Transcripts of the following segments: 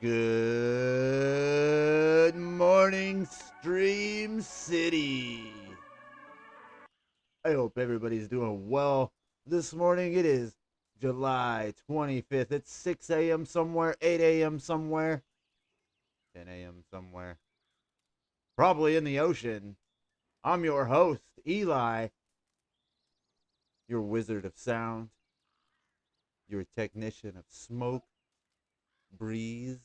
Good morning, Stream City. I hope everybody's doing well this morning. It is July 25th. It's 6 a.m. somewhere, 8 a.m. somewhere, 10 a.m. somewhere. Probably in the ocean. I'm your host, Eli, your wizard of sound, your technician of smoke, breeze,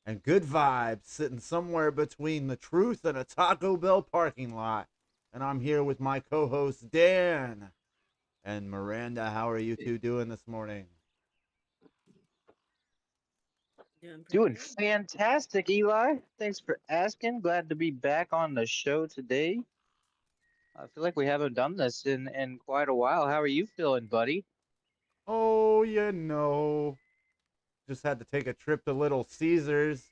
and good vibes, sitting somewhere between the truth and a Taco Bell parking lot. And I'm here with my co-hosts Dan and Miranda. How are you two doing this morning? Doing pretty Doing good. fantastic, Eli. Thanks for asking. Glad to be back on the show today. I feel like we haven't done this in quite a while. How are you feeling, buddy? Oh, just had to take a trip to Little Caesars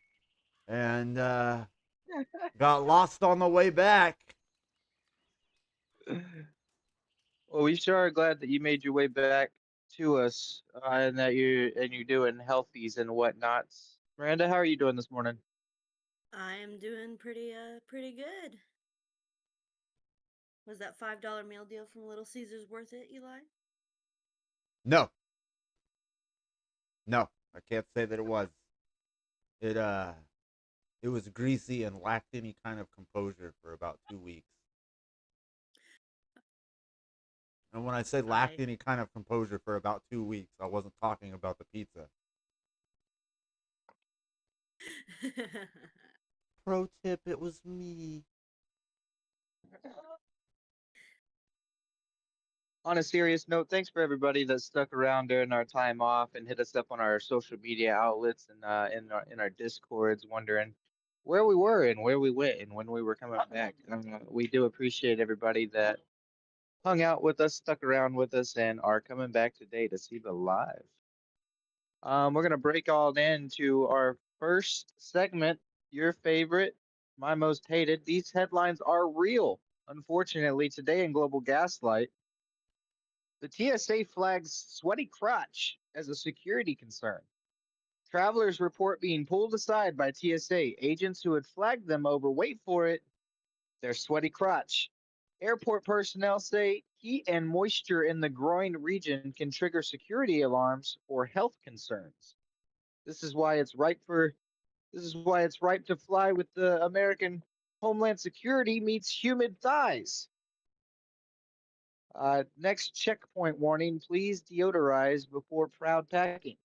and got lost on the way back. Well, we sure are glad that you made your way back to us, and that you're doing healthies and whatnots. Miranda, how are you doing this morning? I am doing pretty good. Was that $5 meal deal from Little Caesars worth it, Eli? No, no, I can't say that it was. It it was greasy and lacked any kind of composure for about 2 weeks. And when I say lacked I any kind of composure for about 2 weeks, I wasn't talking about the pizza. Pro tip, it was me. On a serious note, thanks for everybody that stuck around during our time off and hit us up on our social media outlets and in our discords, wondering where we were and where we went and when we were coming back. We do appreciate everybody that hung out with us, stuck around with us, and are coming back today to see the live. We're gonna break all into our first segment, your favorite, my most hated. These headlines are real. Unfortunately, today in Global Gaslight, the TSA flags sweaty crotch as a security concern. Travelers report being pulled aside by TSA agents who had flagged them over, wait for it, their sweaty crotch. Airport personnel say heat and moisture in the groin region can trigger security alarms or health concerns. This is why it's ripe for this is why it's ripe to fly with the American Homeland Security meets humid thighs. Next checkpoint warning, please deodorize before proud packing.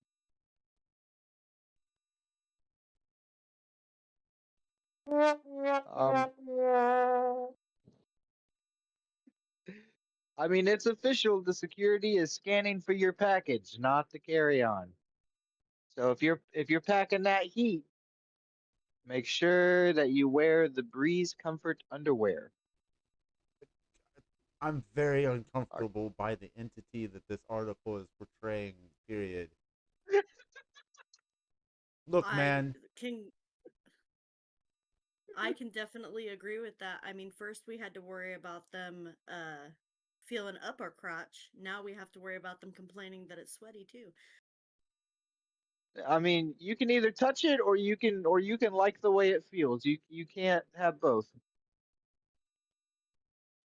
Um, I mean, it's official. The security is scanning for your package, not the carry-on. So if you're packing that heat, make sure that you wear the Breeze Comfort underwear. I'm very Are- uncomfortable by the entity that this article is portraying, period. Look, I man, can I can definitely agree with that. I mean, first we had to worry about them feeling up our crotch. Now we have to worry about them complaining that it's sweaty too. I mean, you can either touch it or you can like the way it feels. You can't have both.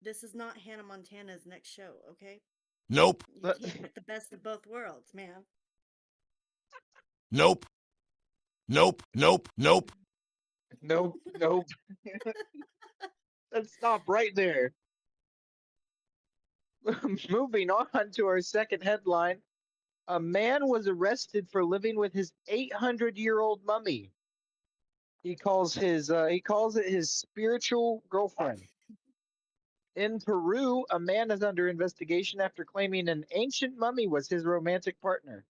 This is not Hannah Montana's next show, okay? Nope, You can't get the best of both worlds, man. nope, nope. Nope, nope. Let's stop right there. Moving on to our second headline. A man was arrested for living with his 800-year-old mummy. He calls it his spiritual girlfriend. In Peru, a man is under investigation after claiming an ancient mummy was his romantic partner,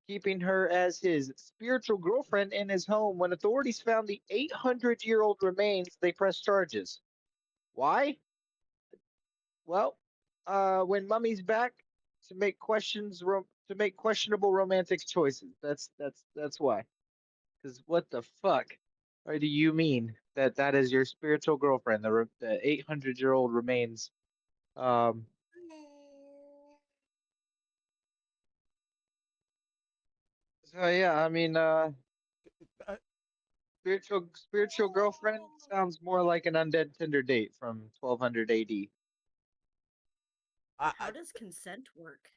keeping her as his spiritual girlfriend in his home. When authorities found the 800-year-old remains, they pressed charges. Why? Well, when mummy's back to make questionable romantic choices. That's why. Because what the fuck, or do you mean that is your spiritual girlfriend? The 800-year-old remains. Um. So yeah, I mean, Spiritual girlfriend sounds more like an undead Tinder date from 1200 AD. I, How does consent work?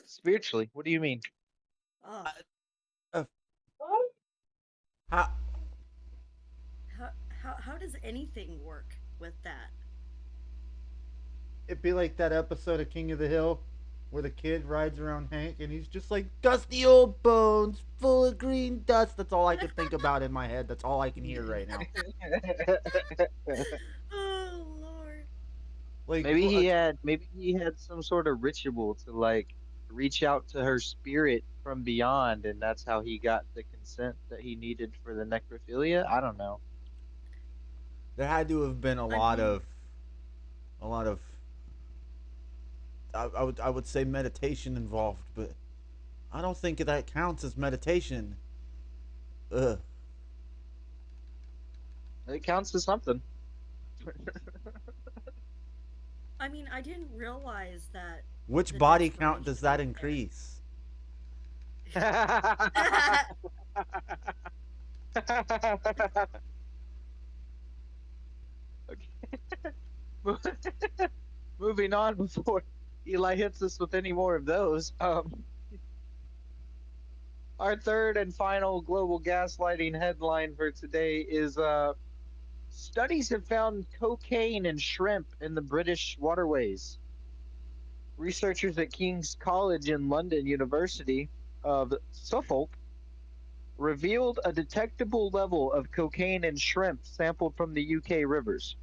Spiritually, what do you mean? Oh, I, uh, how, how how does anything work with that? it'd be like that episode of King of the Hill where the kid rides around Hank and he's just like dusty old bones full of green dust. That's all I could think about in my head. That's all I can hear right now. Oh Lord. Like, maybe he had some sort of ritual to like reach out to her spirit from beyond, and that's how he got the consent that he needed for the necrophilia. I don't know. there had to have been I mean, a lot of, I would say meditation involved, but I don't think that counts as meditation. Ugh. It counts as something. I didn't realize that Which the body count desperation does that was there. increase? Mo- Moving on before Eli hits us with any more of those. Our third and final global gaslighting headline for today is studies have found cocaine in shrimp in the British waterways. Researchers at King's College in London University of Suffolk revealed a detectable level of cocaine in shrimp sampled from the UK rivers.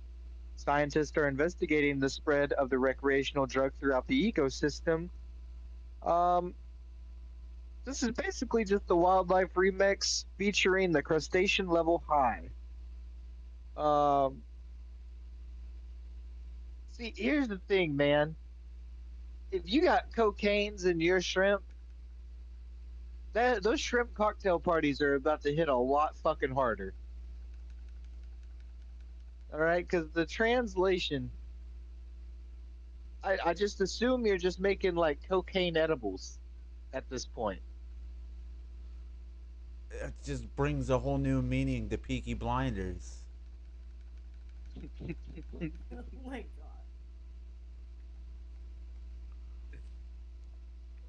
Scientists are investigating the spread of the recreational drug throughout the ecosystem. Um, this is basically just the wildlife remix featuring the crustacean level high. Um, see, here's the thing, man. If you got cocaines in your shrimp, that those shrimp cocktail parties are about to hit a lot fucking harder. All right, because the translation, I just assume you're just making like cocaine edibles at this point. It just brings a whole new meaning to Peaky Blinders. Oh my god.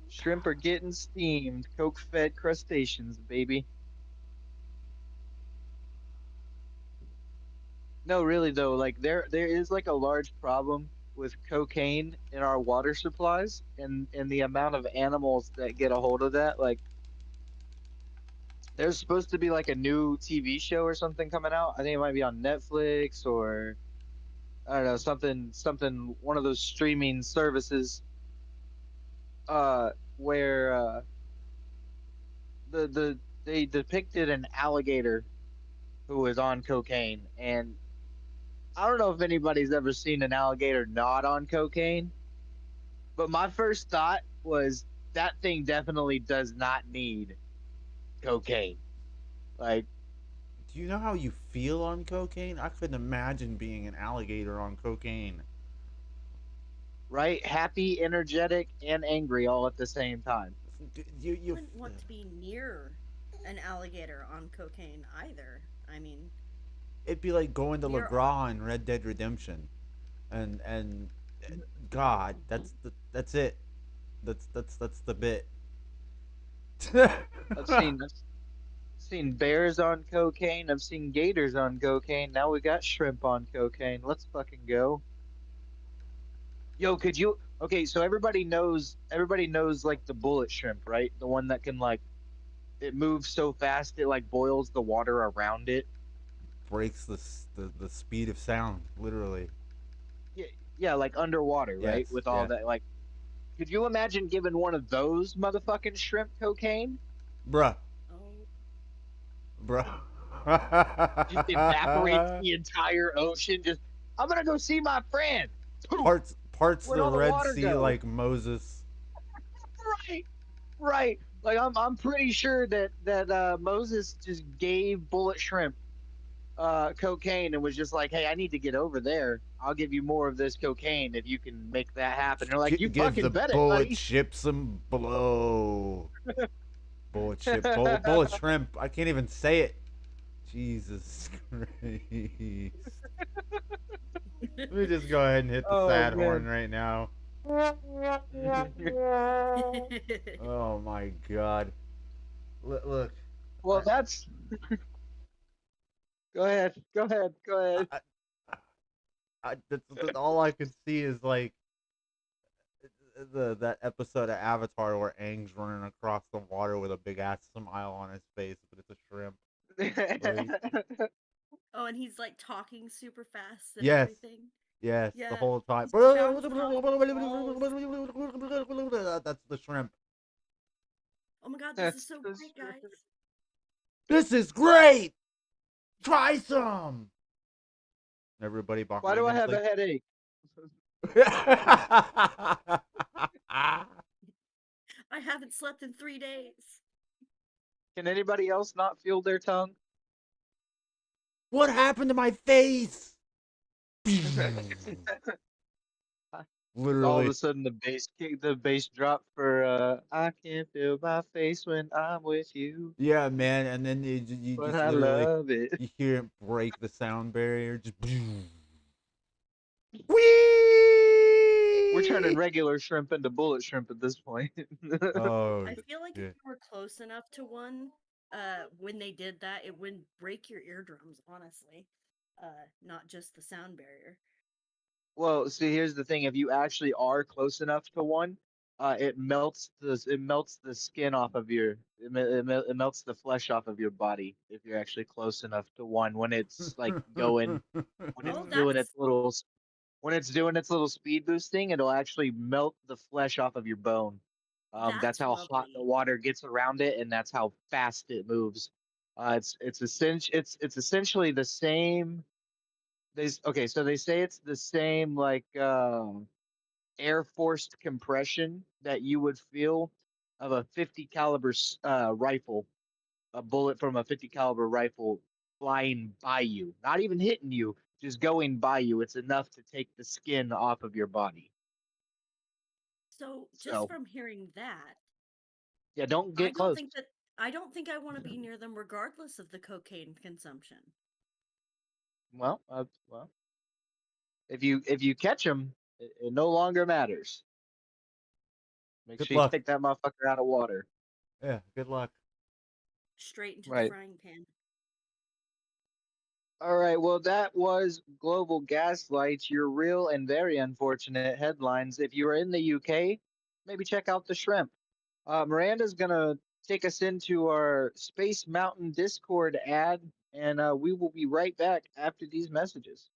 Shrimp are getting steamed, coke fed crustaceans, baby. No, really though, like there is like a large problem with cocaine in our water supplies and the amount of animals that get a hold of that. Like there's supposed to be like a new TV show or something coming out. I think it might be on Netflix or I don't know, something one of those streaming services where they depicted an alligator who was on cocaine, and I don't know if anybody's ever seen an alligator not on cocaine, but my first thought was that thing definitely does not need cocaine. Like, Do you know how you feel on cocaine? I couldn't imagine being an alligator on cocaine. right? Happy, energetic, and angry all at the same time. I You, wouldn't want to be near an alligator on cocaine either. I mean, it'd be like going to near all. LeGras in Red Dead Redemption, and God, that's it. That's the bit. I've seen bears on cocaine. I've seen gators on cocaine. Now we got shrimp on cocaine. Let's fucking go. Yo, could you? Okay, so everybody knows like the bullet shrimp, right? The one that can like it moves so fast it like boils the water around it. Breaks the speed of sound, literally. Yeah, yeah, like underwater, right? Yes, With all yeah, that like could you imagine giving one of those motherfucking shrimp cocaine? bruh, Oh, bruh. Just evaporates the entire ocean. Just I'm gonna go see my friend. Poof, Parts where'd the all the Red water Sea go? like Moses. Right, right. Like I'm pretty sure that Moses just gave bullet shrimp cocaine and was just like, hey, I need to get over there. I'll give you more of this cocaine if you can make that happen. And they're like, you Give fucking the bet it, bullet buddy. ship some blow. bullet shrimp. I can't even say it. Jesus Christ. Let me just go ahead and hit the Oh sad horn man. right now. Oh my God. Look, Well, I, that's. Go ahead. Go ahead. Go I, ahead. I, that's all I could see is like the that episode of Avatar where Aang's running across the water with a big ass smile on his face, but it's a shrimp. Like, Oh, and he's like talking super fast and yes, everything. yes, the Yeah. whole time. He's bouncing off walls. That's the shrimp. Oh my god, this is That's so the great, shrimp. guys. This is great. Try some. Everybody Why do behind I him's have a like, headache? I haven't slept in 3 days. Can anybody else not feel their tongue? what happened to my face? All of Literally. a sudden, the bass drop for I can feel my face when I'm with you, Yeah, man. And then you but just I literally love it. you hear it break the sound barrier. Just whee. We're turning regular shrimp into bullet shrimp at this point. Oh I feel like if shit. you were close enough to one, when they did that, it would break your eardrums, honestly. Not just the sound barrier. Well, see, here's the thing: if you actually are close enough to one, it melts the skin off of it melts the flesh off of your body if you're actually close enough to one when it's like going when it's Oh, doing its that's when it's doing its little speed boosting, it'll actually melt the flesh off of your bone. That's that's how hot the lovely. water gets around it, and that's how fast it moves. It's essentially the same. Okay, so they say it's the same like air forced compression that you would feel of a 50 caliber rifle, a bullet from a 50 caliber rifle flying by you, not even hitting you, just going by you. It's enough to take the skin off of your body. So, just So from hearing that, yeah, don't I get don't close. think that I don't think I want to be near them regardless of the cocaine consumption. Well, if you catch them, it no longer matters. Make Good sure you luck. take that motherfucker out of water. Yeah, good luck. Straight into the Right. frying pan. All right. Well, that was Global Gaslights, your real and very unfortunate headlines. If you are in the UK, maybe check out the shrimp. Miranda's going to take us into our Space Mountain Discord ad, and we will be right back after these messages.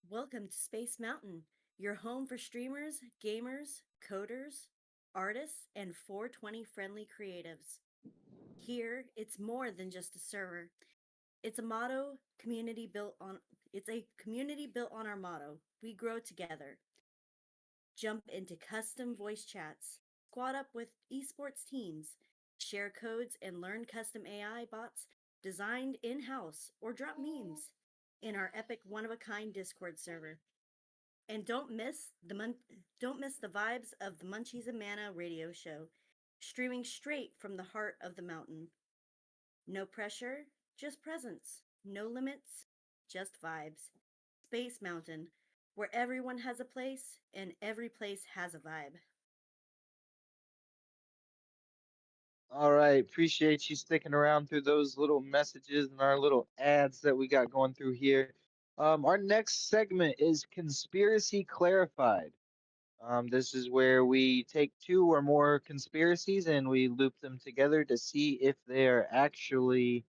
Welcome to Space Mountain, your home for streamers, gamers, coders, artists, and 420 friendly creatives. Here, it's more than just a server. It's a motto community built on it's a community built on our motto. We grow together. Jump into custom voice chats, squad up with esports teams, share codes and learn custom AI bots designed in-house or drop memes in our epic one-of-a-kind Discord server. And don't miss the vibes of the Munchies and Mana radio show, streaming straight from the heart of the mountain. No pressure, just presence. No limits, just vibes. Space Mountain, where everyone has a place and every place has a vibe. All right. Appreciate you sticking around through those little messages and our little ads that we got going through here. Our next segment is Conspiracy Clarified. This is where we take two or more conspiracies and we loop them together to see if they are actually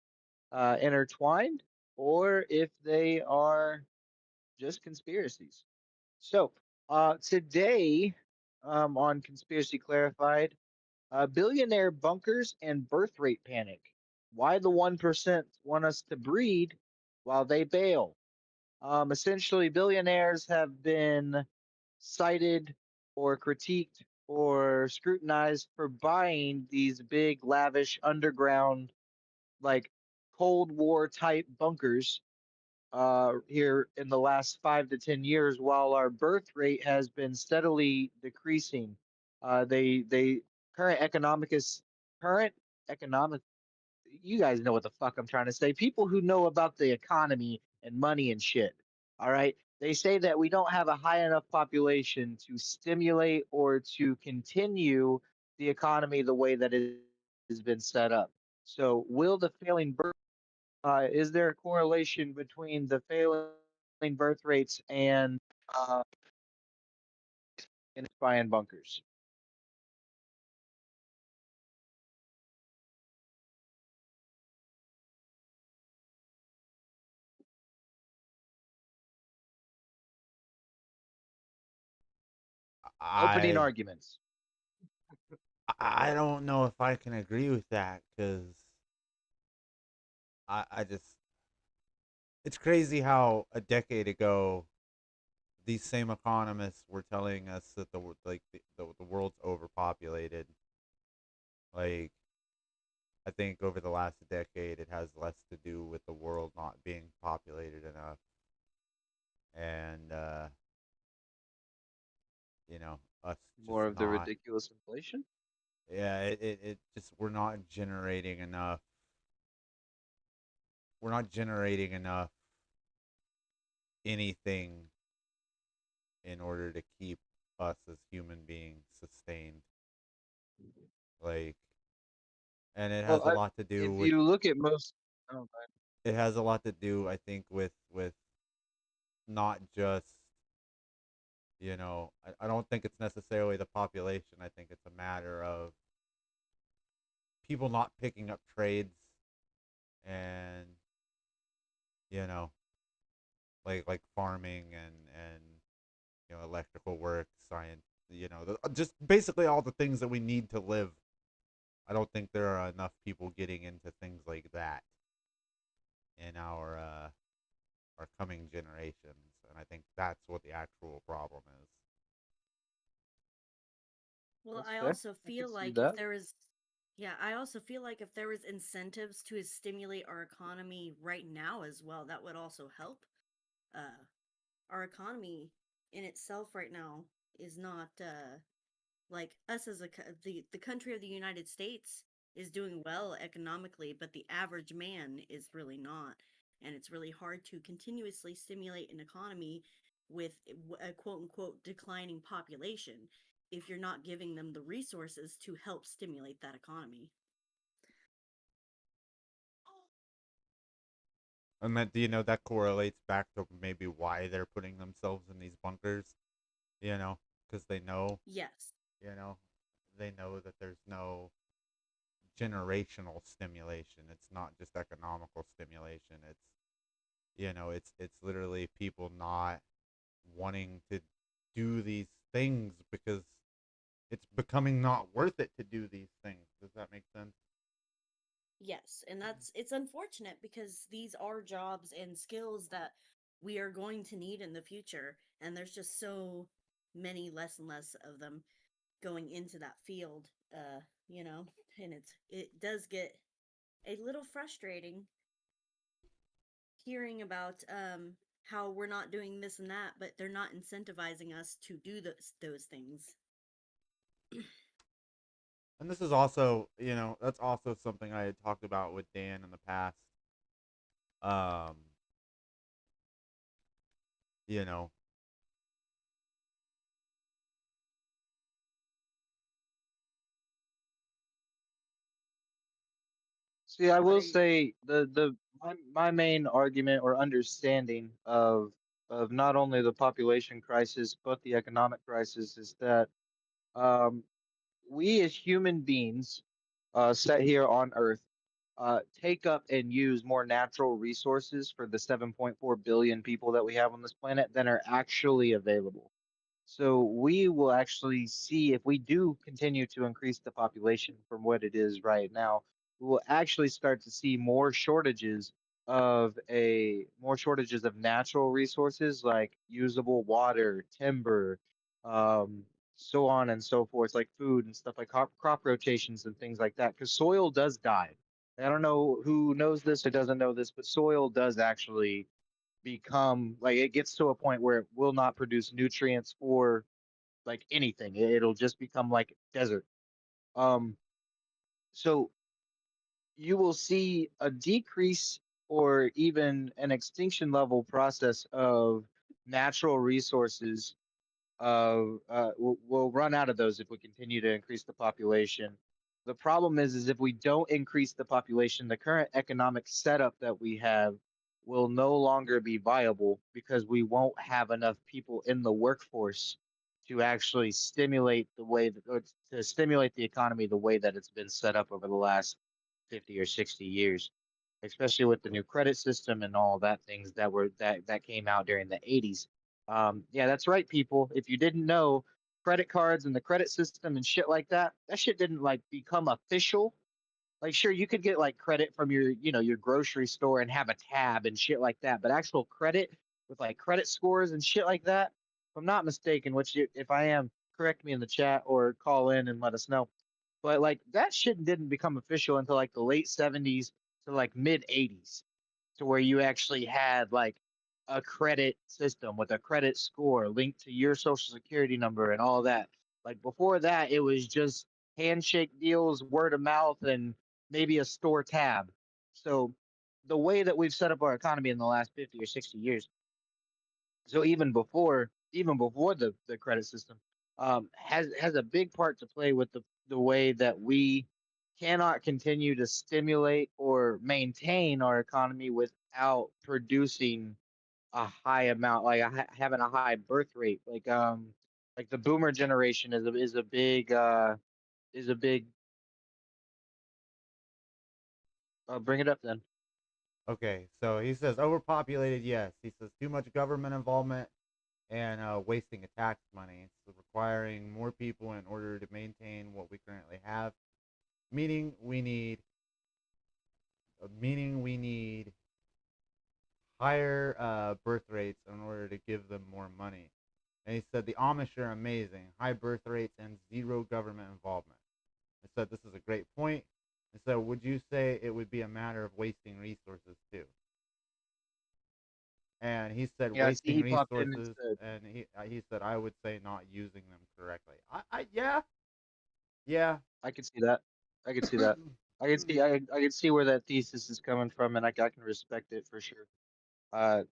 intertwined or if they are just conspiracies. So, today on Conspiracy Clarified, billionaire bunkers and birth rate panic. Why the 1% want us to breed while they bail? Essentially, billionaires have been cited or critiqued or scrutinized for buying these big, lavish, underground, like Cold War type bunkers here in the last 5 to 10 years, while our birth rate has been steadily decreasing. They current economic is current economic. You guys know what the fuck I'm trying to say. People who know about the economy and money and shit. All right. They say that we don't have a high enough population to stimulate or to continue the economy the way that it has been set up. So, will the failing birth, is there a correlation between the failing birth rates and buying bunkers? Opening I arguments. I don't know if I can agree with that because I just it's crazy how a decade ago these same economists were telling us that the world's overpopulated. Like I think over the last decade, it has less to do with the world not being populated enough, and us just More of the not. ridiculous inflation. Yeah, it just we're not generating enough anything in order to keep us as human beings sustained. Like, and it Well, has a lot to do if with you look at most, oh, it has a lot to do, I think, with not just I don't think it's necessarily the population. I think it's a matter of people not picking up trades and you know like farming and electrical work, science, just basically all the things that we need to live. I don't think there are enough people getting into things like that in our coming generations, and I think that's what the actual problem is. Well, that's I fair. also I can feel see like if that. there was, yeah, I also feel like if there was incentives to stimulate our economy right now as well, that would also help. Uh, our economy in itself right now is not like us as the country of the United States is doing well economically, but the average man is really not, and it's really hard to continuously stimulate an economy with a quote unquote declining population if you're not giving them the resources to help stimulate that economy. And that that correlates back to maybe why they're putting themselves in these bunkers, because Yes. you know, they know that there's no generational stimulation. It's not just economical stimulation. It's literally people not wanting to do these things because it's becoming not worth it to do these things. Does that make sense? Yes, and it's unfortunate because these are jobs and skills that we are going to need in the future, and there's just so many less and less of them going into that field, you know, and it does get a little frustrating hearing about how we're not doing this and that, but they're not incentivizing us to do those things. And this is also, that's also something I had talked about with Dan in the past. Um, you know, See, I What will are you? say my main argument or understanding of not only the population crisis but the economic crisis is that um, we as human beings set here on Earth take up and use more natural resources for the 7.4 billion people that we have on this planet than are actually available. So we will actually see if we do continue to increase the population from what it is right now, we will actually start to see more shortages of natural resources like usable water, timber, um, so on and so forth, like food and stuff like crop rotations and things like that. Because soil does die. I don't know who knows this or doesn't know this, but soil does actually become like it gets to a point where it will not produce nutrients for like anything. It'll just become like desert. Um, so you will see a decrease or even an extinction level process of natural resources. We'll run out of those if we continue to increase the population. The problem is if we don't increase the population, the current economic setup that we have will no longer be viable because we won't have enough people in the workforce to actually stimulate the way that, or to stimulate the economy the way that it's been set up over the last 50 or 60 years, especially with the new credit system and all that things that came out during the 80s. Yeah, that's right, people. If you didn't know, credit cards and the credit system and shit like that, that shit didn't like become official. Like, sure, you could get like credit from your grocery store and have a tab and shit like that, but actual credit with like credit scores and shit like that, if I'm not mistaken, which if I am, correct me in the chat or call in and let us know. But like that shit didn't become official until like the late 70s to like mid 80s, to where you actually had like a credit system with a credit score linked to your social security number and all that. Like before that, it was just handshake deals, word of mouth, and maybe a store tab. So the way that we've set up our economy in the last 50 or 60 years, so even before the credit system, has a big part to play with the way that we cannot continue to stimulate or maintain our economy without producing a high amount, like having a high birth rate. Like the boomer generation is a big. Bring it up then. Okay, so he says overpopulated, yes. He says too much government involvement and wasting of tax money. It's requiring more people in order to maintain what we currently have. Meaning we need, meaning we need higher birth rates in order to give them more money. And he said the Amish are amazing, high birth rates and zero government involvement. I said this is a great point. And so would you say it would be a matter of wasting resources too? And he said Yeah, see, wasting he popped in and resources, said, and he said I would say not using them correctly. Yeah, yeah. "I can see that. I can see that. I can see where that thesis is coming from, and I can respect it for sure. Uh,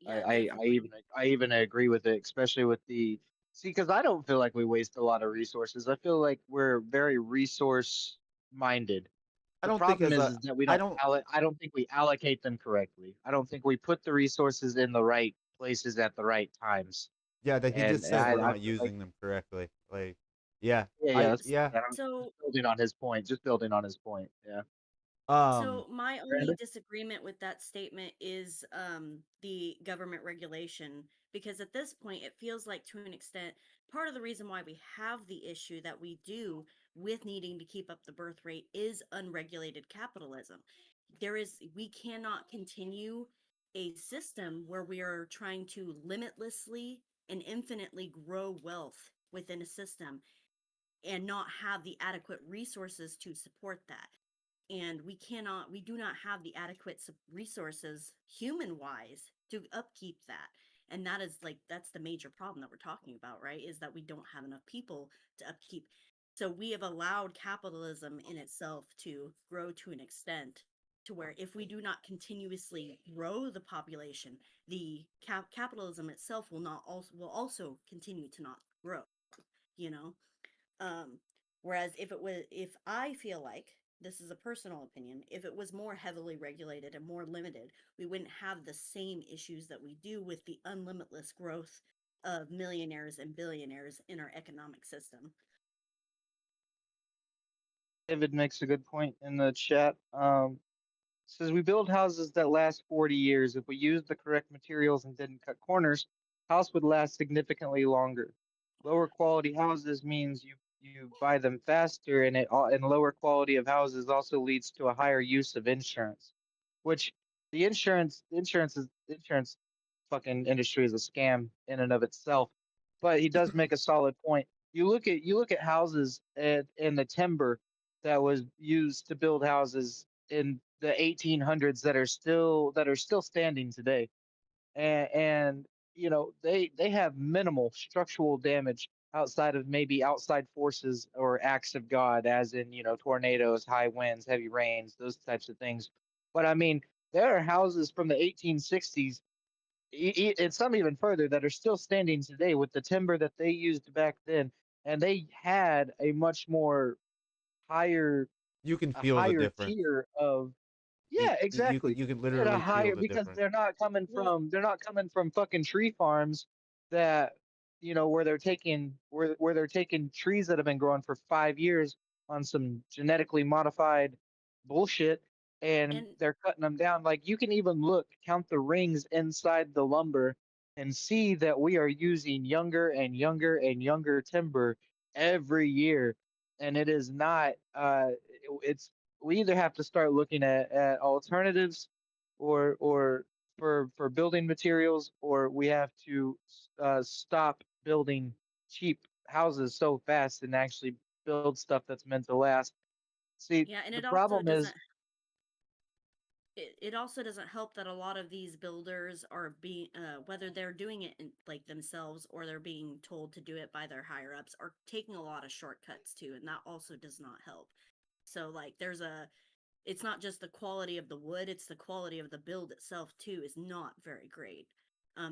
I, Yeah, I, I definitely. even I even agree with it, especially with the see, because I don't feel like we waste a lot of resources. I feel like we're very resource minded. I The don't think problem as is a that we I don't don't I don't think we allocate them correctly. I don't think we put the resources in the right places at the right times. yeah that he And just said I, we're I not feel like using them correctly. Like yeah, yeah, yeah, I that's yeah just So building on his point. Just building on his point. Yeah. um So my only Brandon? disagreement with that statement is the government regulation, because at this point it feels like to an extent part of the reason why we have the issue that we do with needing to keep up the birth rate is unregulated capitalism. We cannot continue a system where we are trying to limitlessly and infinitely grow wealth within a system and not have the adequate resources to support that. And we do not have the adequate resources human wise to upkeep that. And that's the major problem that we're talking about, right? Is that we don't have enough people to upkeep. So we have allowed capitalism in itself to grow to an extent to where if we do not continuously grow the population, the capitalism itself will also continue to not grow, you know. um, Whereas if I feel like, this is a personal opinion, if it was more heavily regulated and more limited, we wouldn't have the same issues that we do with the unlimitless growth of millionaires and billionaires in our economic system. David makes a good point in the chat. Says we build houses that last 40 years. If we used the correct materials and didn't cut corners, house would last significantly longer. Lower quality houses means you buy them faster, and lower quality of houses also leads to a higher use of insurance, which the insurance fucking industry is a scam in and of itself. But he does make a solid point. You look at houses and the timber that was used to build houses in the 1800s that are still standing today, and they have minimal structural damage outside of maybe outside forces or acts of God, as in, tornadoes, high winds, heavy rains, those types of things. But I mean, there are houses from the 1860s, and some even further, that are still standing today with the timber that they used back then, and they had higher You can a feel the higher difference. tier of, yeah, exactly. You can They had a literally feel higher, the because difference. Well, they're not coming from fucking tree farms that, where they're taking trees that have been growing for 5 years on some genetically modified bullshit, and and they're cutting them down. Like, you can even count the rings inside the lumber and see that we are using younger and younger and younger timber every year, and it is not. It's We either have to start looking at alternatives, or for building materials, or we have to stop building cheap houses so fast and actually build stuff that's meant to last. See, yeah, and the it also problem is, it also doesn't help that a lot of these builders are being whether they're doing it like themselves or they're being told to do it by their higher ups, are taking a lot of shortcuts too, and that also does not help. So like it's not just the quality of the wood, it's the quality of the build itself too is not very great.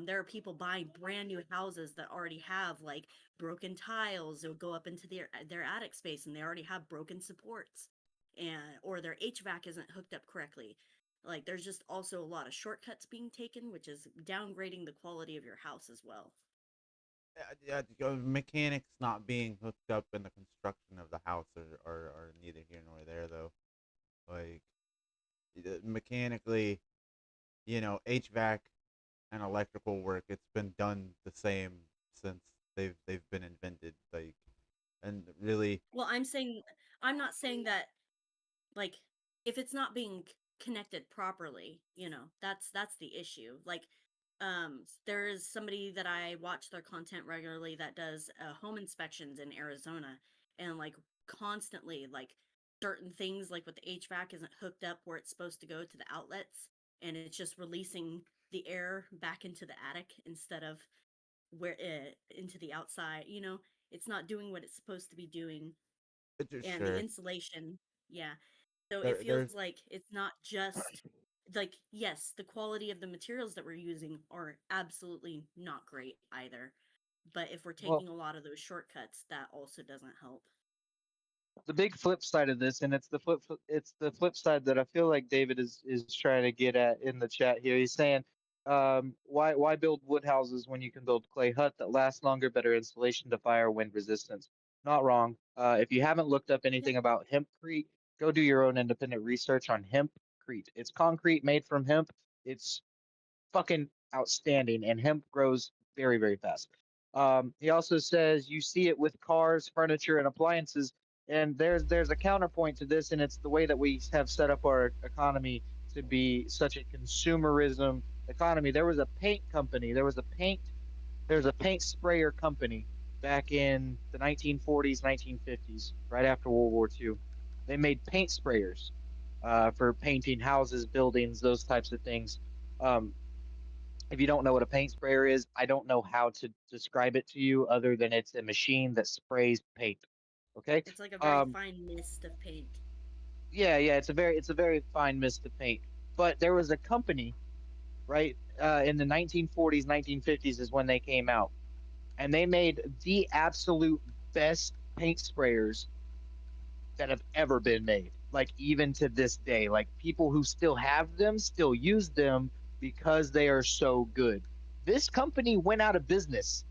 There are people buying brand new houses that already have like broken tiles or go up into their attic space and they already have broken supports, and or their HVAC isn't hooked up correctly. Like there's just also a lot of shortcuts being taken, which is downgrading the quality of your house as well. Mechanics not being hooked up in the construction of the house are neither here nor there though. Like mechanically, HVAC and electrical work, it's been done the same since they've been invented. Like, and really, Well, I'm not saying that, like, if it's not being connected properly, that's the issue. Like, there is somebody that I watch their content regularly that does home inspections in Arizona, and like constantly, like certain things like with the HVAC isn't hooked up where it's supposed to go to the outlets, and it's just releasing the air back into the attic instead of where it into the outside. It's not doing what it's supposed to be doing, it's just and the sure insulation, yeah. So it there's feels like it's not just like, yes, the quality of the materials that we're using are absolutely not great either. But if we're well, taking a lot of those shortcuts, that also doesn't help. the big flip side of this, and it's the flip side that I feel like David is trying to get at in the chat here. He's saying, why build wood houses when you can build clay hut that lasts longer, better insulation to fire, wind resistance? Not wrong. If you haven't looked up Yeah, anything about hempcrete, go do your own independent research on hempcrete. It's concrete made from hemp. It's fucking outstanding, and hemp grows very, very fast. He also says you see it with cars, furniture, and appliances. And there's a counterpoint to this, and it's the way that we have set up our economy to be such a consumerism economy. There's a paint sprayer company back in the 1940s, 1950s, right after World War II. They made paint sprayers for painting houses, buildings, those types of things. Um, if you don't know what a paint sprayer is, I don't know how to describe it to you other than it's a machine that sprays paint. Okay. it's like a very Um, fine mist of paint. yeah, it's a very fine mist of paint. But there was a company, right, in the 1940s, 1950s is when they came out, and they made the absolute best paint sprayers that have ever been made. Like, even to this day, like, people who still have them still use them because they are so good. This company went out of business.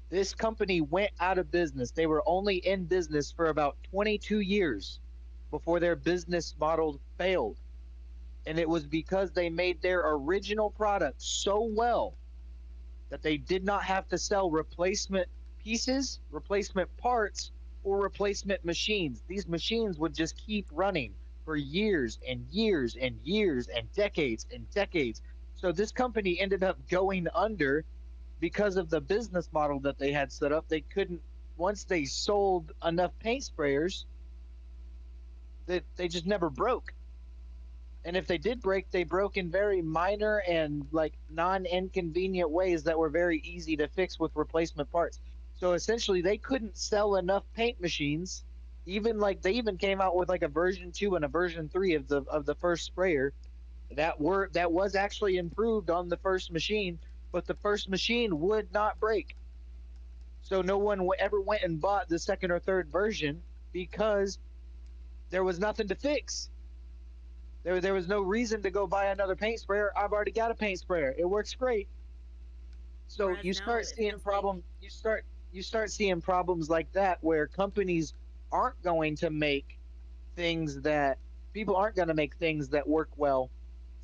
This company went out of business. They were only in business for about 22 years before their business model failed. And it was because they made their original product so well that they did not have to sell replacement pieces, replacement parts, or replacement machines. These machines would just keep running for years and years and years and decades. So this company ended up going under because of the business model that they had set up. They couldn't, once they sold enough paint sprayers, they just never broke. And if they did break, they broke in very minor and like non inconvenient ways that were very easy to fix with replacement parts. So essentially, they couldn't sell enough paint machines. Even like they even came out with like a version 2 and a version 3 of the first sprayer that was actually improved on the first machine, but the first machine would not break. So no one ever went and bought the second or third version because there was nothing to fix. There was no reason to go buy another paint sprayer. I've already got a paint sprayer. It works great. So Whereas you now start it seeing feels like, problems. You start seeing problems like that where companies aren't going to make things that people aren't going to make things that work well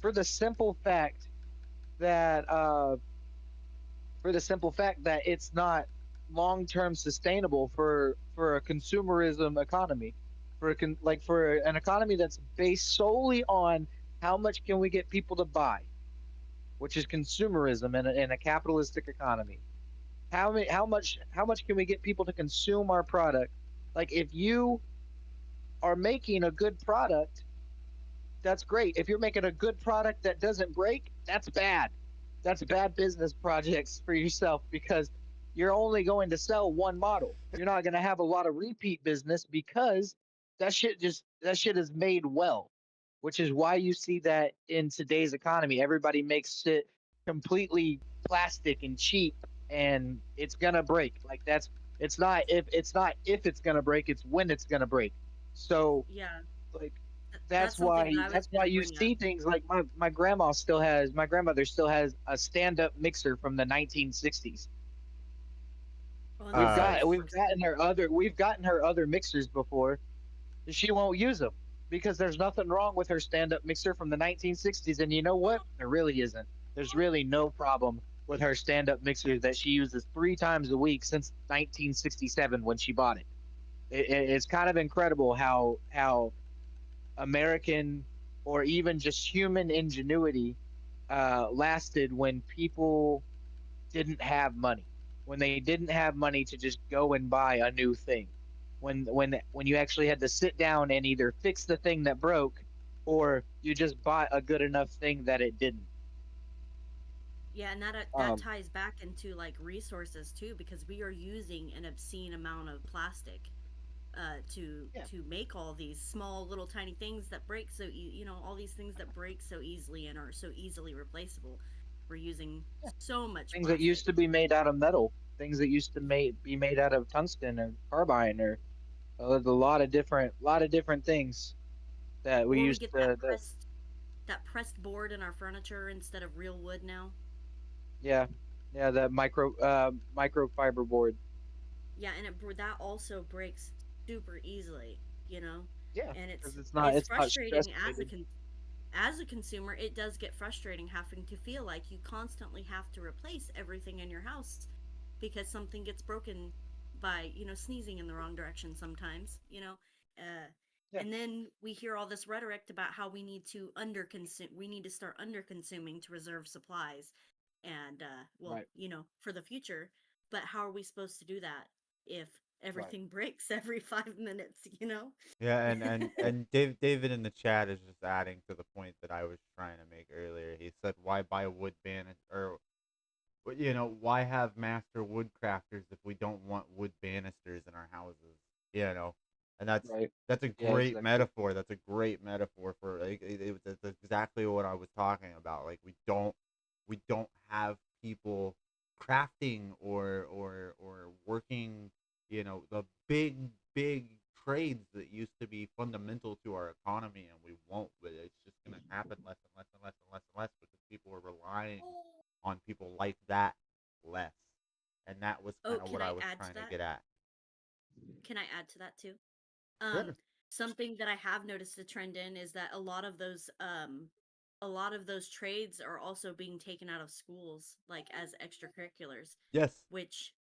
for the simple fact that it's not long-term sustainable for a consumerism economy, like for an economy that's based solely on how much can we get people to buy, which is consumerism in a capitalistic economy. How much can we get people to consume our product? Like if you are making a good product, that's great. If you're making a good product that doesn't break, that's bad. That's bad business projects for yourself because you're only going to sell one model. You're not going to have a lot of repeat business because that shit is made well, which is why you see that in today's economy. Everybody makes it completely plastic and cheap and it's going to break. Like it's not if it's going to break, it's when it's going to break. So yeah, like that's something that I was that's going why to you bring up. see things like my grandmother still has a stand-up mixer from the 1960s. Oh, and those things work so. We've gotten her other mixers before. She won't use them because there's nothing wrong with her stand-up mixer from the 1960s, and you know what, there really isn't. There's really no problem with her stand-up mixer that she uses 3 times a week since 1967 when she bought it. It's kind of incredible how American or even just human ingenuity lasted when people didn't have money, when they didn't have money to just go and buy a new thing, when you actually had to sit down and either fix the thing that broke or you just bought a good enough thing that it didn't. Yeah, and that Um, ties back into like resources too, because we are using an obscene amount of plastic yeah, to make all these small little tiny things that break you know, all these things that break so easily and are so easily replaceable. We're using yeah, so much things that used plastic. to be made out of metal, things that used to be made out of tungsten or carbine or there's a lot of different things that we Or we used get to that that pressed board in our furniture instead of real wood now. yeah, yeah, that microfiber board. Yeah, and that also breaks super easily, you know? Yeah, And because it's it's not stress frustrating treated. as a consumer. It does get frustrating having to feel like you constantly have to replace everything in your house because something gets broken by, you know, sneezing in the wrong direction sometimes, you know. Uh Yeah, and then we hear all this rhetoric about how we need to start under consuming to reserve supplies and well, right, you know, for the future. But how are we supposed to do that if right. everything breaks every 5 minutes, you know? Yeah, and David in the chat is just adding to the point that I was trying to make earlier. He said, "Why buy wood banister or why have master woodcrafters if we don't want wood banisters in our houses?" You know, and Right. that's a Yeah, great exactly. metaphor. That's a great metaphor for like that's exactly what I was talking about. Like we don't have people crafting or working, the big trades that used to be fundamental to our economy, and we won't. But it's just gonna happen less and less and less and less and less because people are relying on people like that less. And that was Oh, kind of can what I I was add to trying to that? get at. Can I add to that too? Sure. Something that I have noticed the trend in is that a lot of those trades are also being taken out of schools like as extracurriculars, Yes. which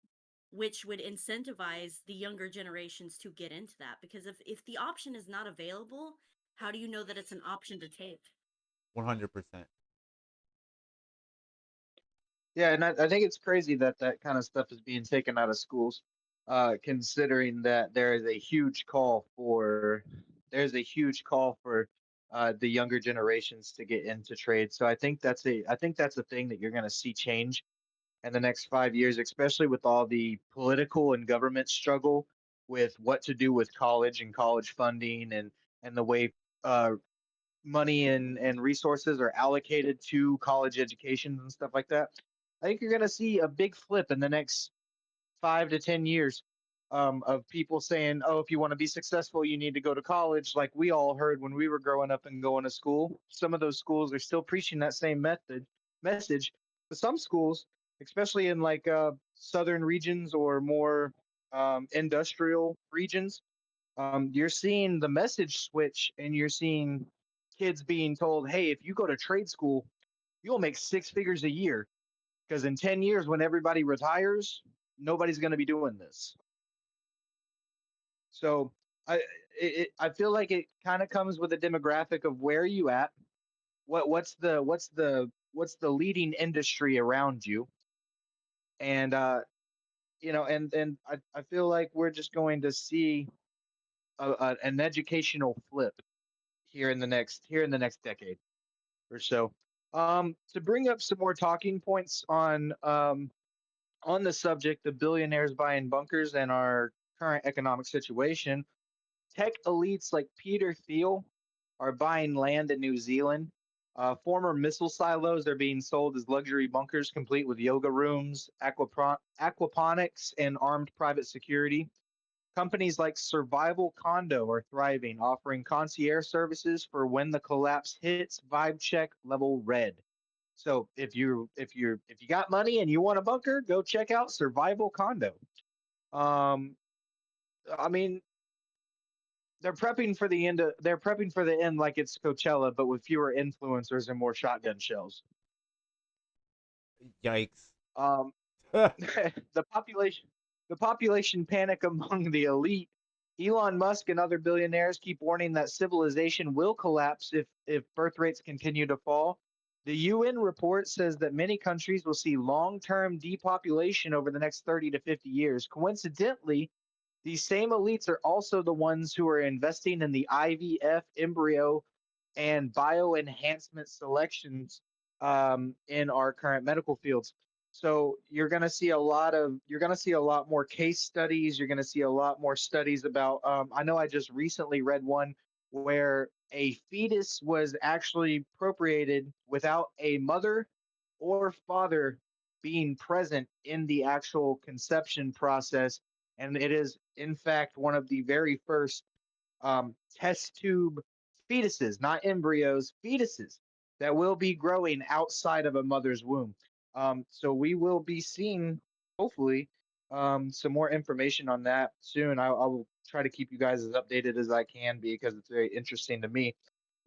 would incentivize the younger generations to get into that because if the option is not available, how do you know that it's an option to take? 100%. Yeah, and I think it's crazy that that kind of stuff is being taken out of schools, considering that there's a huge call for the younger generations to get into trade. So I think that's a thing that you're going to see change in the next 5 years, especially with all the political and government struggle with what to do with college and college funding and the way uh, money and resources are allocated to college educations and stuff like that. I think you're going to see a big flip in the next 5 to 10 years of people saying, "Oh, if you want to be successful, you need to go to college." Like we all heard when we were growing up and going to school. Some of those schools are still preaching that same message, but some schools, especially in like southern regions or more industrial regions, you're seeing the message switch, and you're seeing kids being told, "Hey, if you go to trade school, you'll make 6 figures a year." Because in 10 years, when everybody retires, nobody's going to be doing this. So I I feel like it kind of comes with a demographic of where are you at, what's the leading industry around you, and and I feel like we're just going to see an educational flip here in the next decade or so. To bring up some more talking points on the subject of billionaires buying bunkers and our current economic situation, tech elites like Peter Thiel are buying land in New Zealand. Former missile silos are being sold as luxury bunkers, complete with yoga rooms, aquaponics, and armed private security. Companies like Survival Condo are thriving, offering concierge services for when the collapse hits vibe check level red. So if you got money and you want a bunker, go check out Survival Condo. Um, I mean, they're prepping for the end like it's Coachella, but with fewer influencers and more shotgun shells. Yikes. Um, the population the population panic among the elite. Elon Musk and other billionaires keep warning that civilization will collapse if birth rates continue to fall. The UN report says that many countries will see long-term depopulation over the next 30 to 50 years. Coincidentally, these same elites are also the ones who are investing in the IVF embryo and bioenhancement selections in our current medical fields. So you're gonna see a lot more case studies. You're gonna see a lot more studies about. I know I just recently read one where a fetus was actually procreated without a mother or father being present in the actual conception process, and it is in fact one of the very first test tube fetuses, not embryos, fetuses that will be growing outside of a mother's womb. So we will be seeing, hopefully, some more information on that soon. I will try to keep you guys as updated as I can be because it's very interesting to me.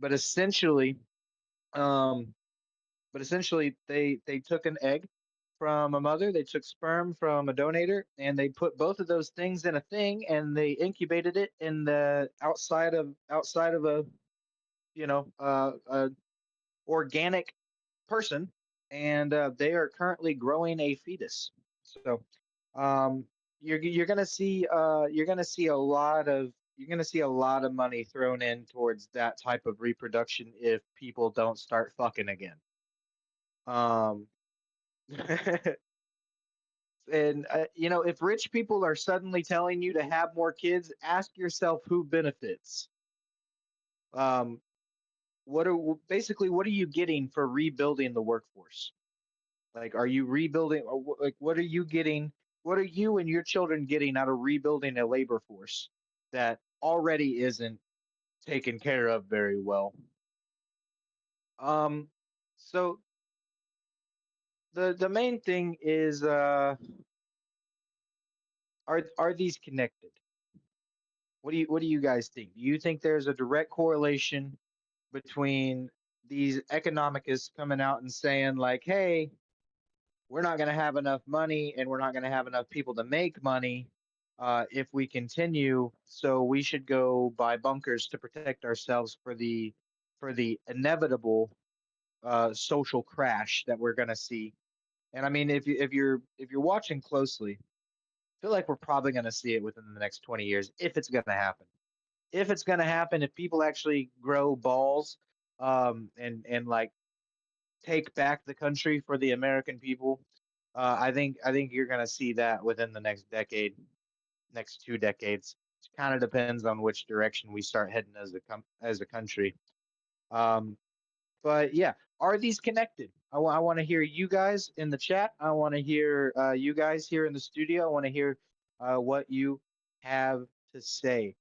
But essentially, um, they took an egg from a mother, they took sperm from a donator, and they put both of those things in a thing, and they incubated it in the outside of a a organic person, and they are currently growing a fetus. So um, you're gonna see a lot of money thrown in towards that type of reproduction if people don't start fucking again. Um, and if rich people are suddenly telling you to have more kids, ask yourself who benefits. Um, basically what are you getting for rebuilding the workforce? Like, are you rebuilding? Or like, what are you getting? What are you and your children getting out of rebuilding a labor force that already isn't taken care of very well? Um, so the main thing is, are these connected? What do you guys think? Do you think there's a direct correlation between these economicists coming out and saying like, "Hey, we're not going to have enough money and we're not going to have enough people to make money if we continue, so we should go buy bunkers to protect ourselves for the inevitable social crash that we're going to see." And I mean, if you're watching closely, I feel like we're probably going to see it within the next 20 years if it's going to happen. If it's going to happen, if people actually grow balls and like take back the country for the American people, I think you're gonna see that within the next decade, next 2 decades. It kind of depends on which direction we start heading as a country. Um, but yeah, are these connected? I want to hear you guys in the chat. I want to hear you guys here in the studio. I want to hear what you have to say.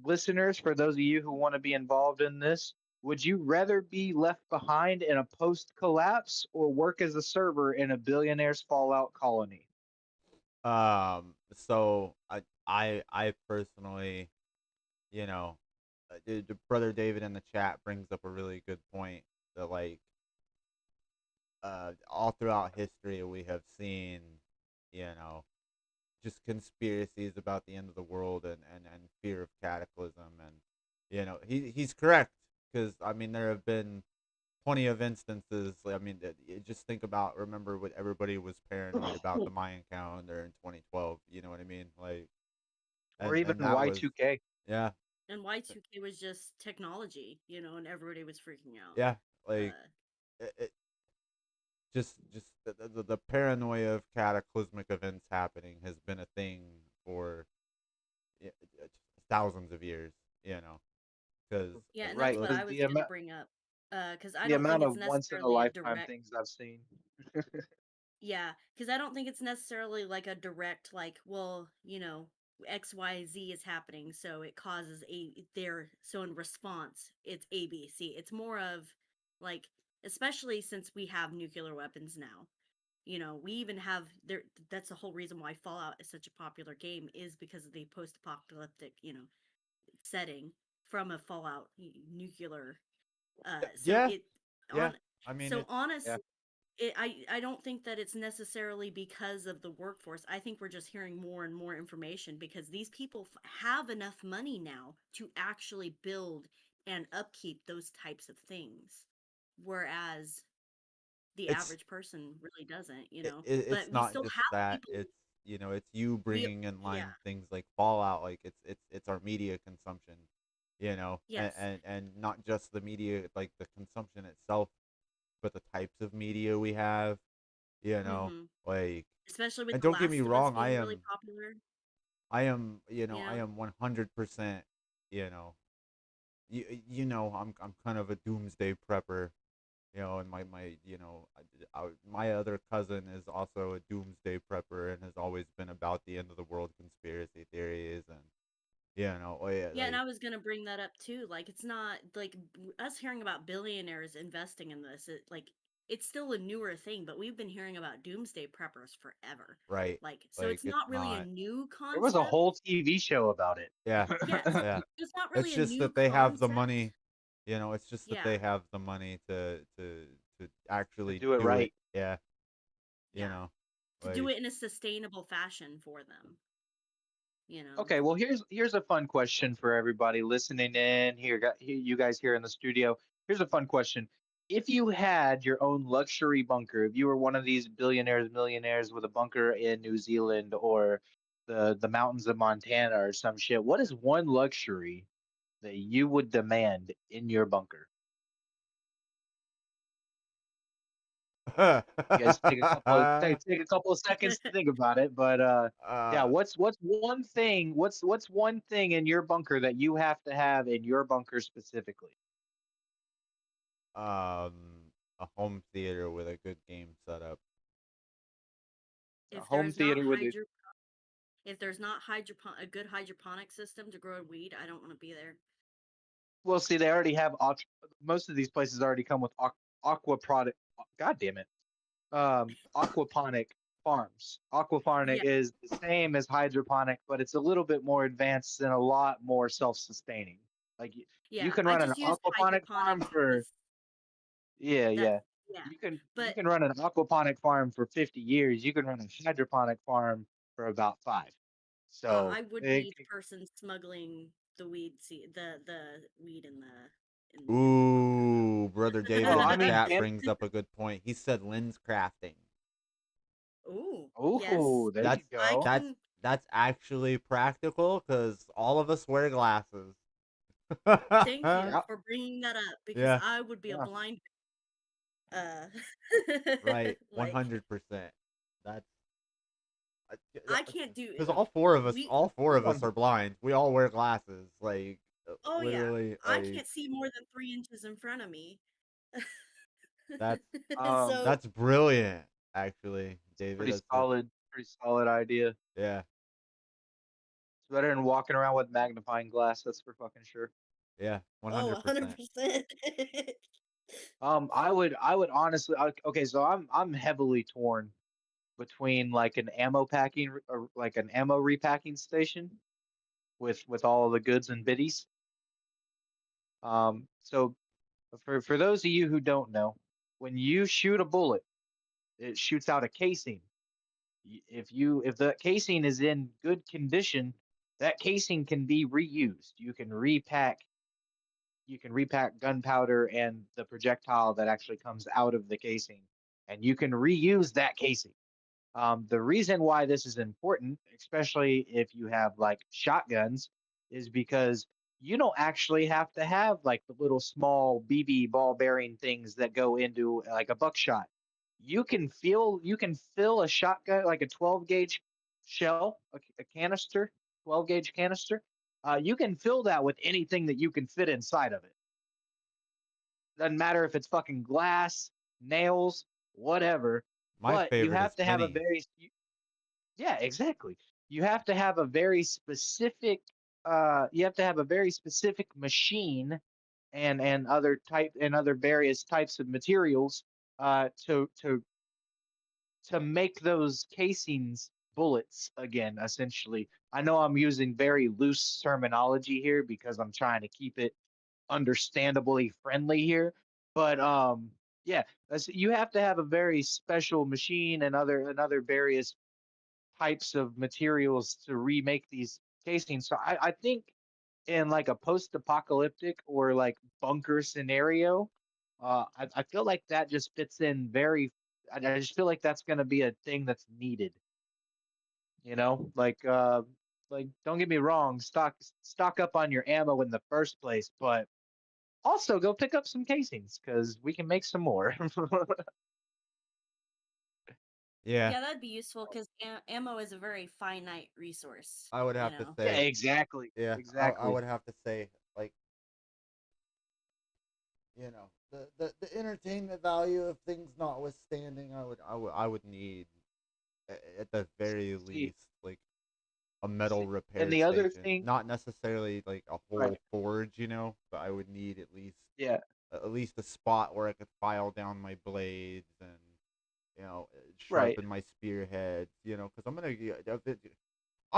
Listeners, for those of you who want to be involved in this, would you rather be left behind in a post collapse or work as a server in a billionaire's fallout colony? So I personally, you know, the brother David in the chat brings up a really good point that like all throughout history we have seen, you know, just conspiracies about the end of the world and fear of cataclysm and he's correct because I mean there have been plenty of instances. I mean, just think about remember what everybody was paranoid about the Mayan calendar in 2012. You know what I mean? Like, Or and even that was Y2K? yeah, And Y2K was just technology, and everybody was freaking out. yeah, like Uh, it just the paranoia of cataclysmic events happening has been a thing for yeah, thousands of years. You know, because yeah, and that's Right, what because I was gonna bring up. Because I the don't think amount it's of once in a necessarily a lifetime direct. things I've seen. Yeah, because I don't think it's necessarily like a direct, like, well, XYZ is happening, so it causes so in response, it's ABC. It's more of like, especially since we have nuclear weapons now. We even have there. That's the whole reason why Fallout is such a popular game is because of the post-apocalyptic, setting from a Fallout nuclear. So yeah, it yeah. on. I mean, So it's Yeah. honest, I don't think that it's necessarily because of the workforce. I think we're just hearing more and more information because these people have enough money now to actually build and upkeep those types of things, whereas the it's average person really doesn't. it's But we not still just have that. people. It's it's you We bringing in Yeah, line things like Fallout. Like it's our media consumption. And, yes, not just the media, like the consumption itself, but the types of media we have. You know, mm-hmm. like, Especially with and The don't get me Last of Us wrong, being really popular. I You know, am 100%. You know, I'm kind of a doomsday prepper. And my my other cousin is also a doomsday prepper and has always been about the end of the world conspiracy theories and oh yeah, Yeah, and like I was gonna bring that up too. Like, it's not like us hearing about billionaires investing in this. It's still a newer thing, but we've been hearing about doomsday preppers forever. right, Like, so like it's it's not really a not. new There was a concept. whole TV show about it. Yeah, Yeah, it's yeah. it's not It's really a just new that they have the concept. money. It's just that Yeah, they have the money to To actually do it do it. right. Yeah, you yeah, know, to do like it in a sustainable fashion for them. You know. Okay, well here's a fun question for everybody listening in here, you guys here in the studio. Here's a fun question. If you had your own luxury bunker, if you were one of these billionaires, millionaires with a bunker in New Zealand or the mountains of Montana or some shit, what is one luxury that you would demand in your bunker? You guys take a couple of seconds to think about it, but yeah, uh what's one thing? What's one thing in your bunker that you have to have in your bunker specifically? um a home theater with a good game setup. A If there home is not theater with a if there's not a good hydroponic system to grow weed, I don't want to be there. well, see, they already have most of these places already come with aqua product. God damn it, aquaponic farms. Aquaponic Yeah, is the same as hydroponic, but it's a little bit more advanced and a lot more self-sustaining. Like you yeah. can I run an just use aquaponic farm hydroponics for because yeah, that. yeah. Yeah, You but can run an aquaponic farm for 50 years. You can run a hydroponic farm for about 5. So, I would be the person smuggling the weed in the bunker Ooh, brother David well, in I the mean, chat Jim. brings up a good point. He said lens crafting. though. Ooh, yes, Oh, there you That's I go. that's can. that's actually practical because all of us wear glasses. Thank you Yeah, for bringing that up because Yeah, I would be a yeah. blind. Uh, right. like 100%. That's I can't do. because We. all four of Hold us on. are blind. We all wear glasses. Oh yeah, Literally, I can't see more than 3 inches in front of me. that's So that's brilliant, actually, It's a David. That's a, pretty solid idea. It's yeah, better than walking around with magnifying glass. That's for fucking sure. yeah, one oh, hundred percent. 100%. I would honestly. Okay, so I'm heavily torn between like an ammo packing, or like an ammo repacking station with all the goods and biddies. So for those of you who don't know, when you shoot a bullet, it shoots out a casing. If the casing is in good condition, that casing can be reused. You can repack gunpowder and the projectile that actually comes out of the casing, and you can reuse that casing. The reason why this is important, especially if you have like shotguns, is because you don't actually have to have like the little small BB ball bearing things that go into like a buckshot. You can fill a shotgun like a 12 gauge shell, a canister, 12 gauge canister. You can fill that with anything that you can fit inside of it. Doesn't matter if it's fucking glass, nails, whatever. My But you favorite is have to have a pennies. very yeah, exactly. You have to have a very specific you have to have a very specific machine and other various types of materials to make those casings bullets again, essentially. I know I'm using very loose terminology here because I'm trying to keep it understandably friendly here, but yeah, you have to have a very special machine and other various types of materials to remake these casings. So I think in like a post-apocalyptic or like bunker scenario, I feel like that just fits in very. I just feel like that's going to be a thing that's needed. You know, like don't get me wrong, stock up on your ammo in the first place, but also go pick up some casings because we can make some more. Yeah, Yeah, that'd be useful because ammo is a very finite resource, I would you have to know. Yeah, say. exactly, Yeah, I exactly. would have to say like the entertainment value of things notwithstanding, I would need at the very See, least like a metal and repair the other station. thing, Not necessarily like a right? whole forge, but I would need Yeah, at least a spot where I could file down my blades and right, sharpen my spearheads. Because I'm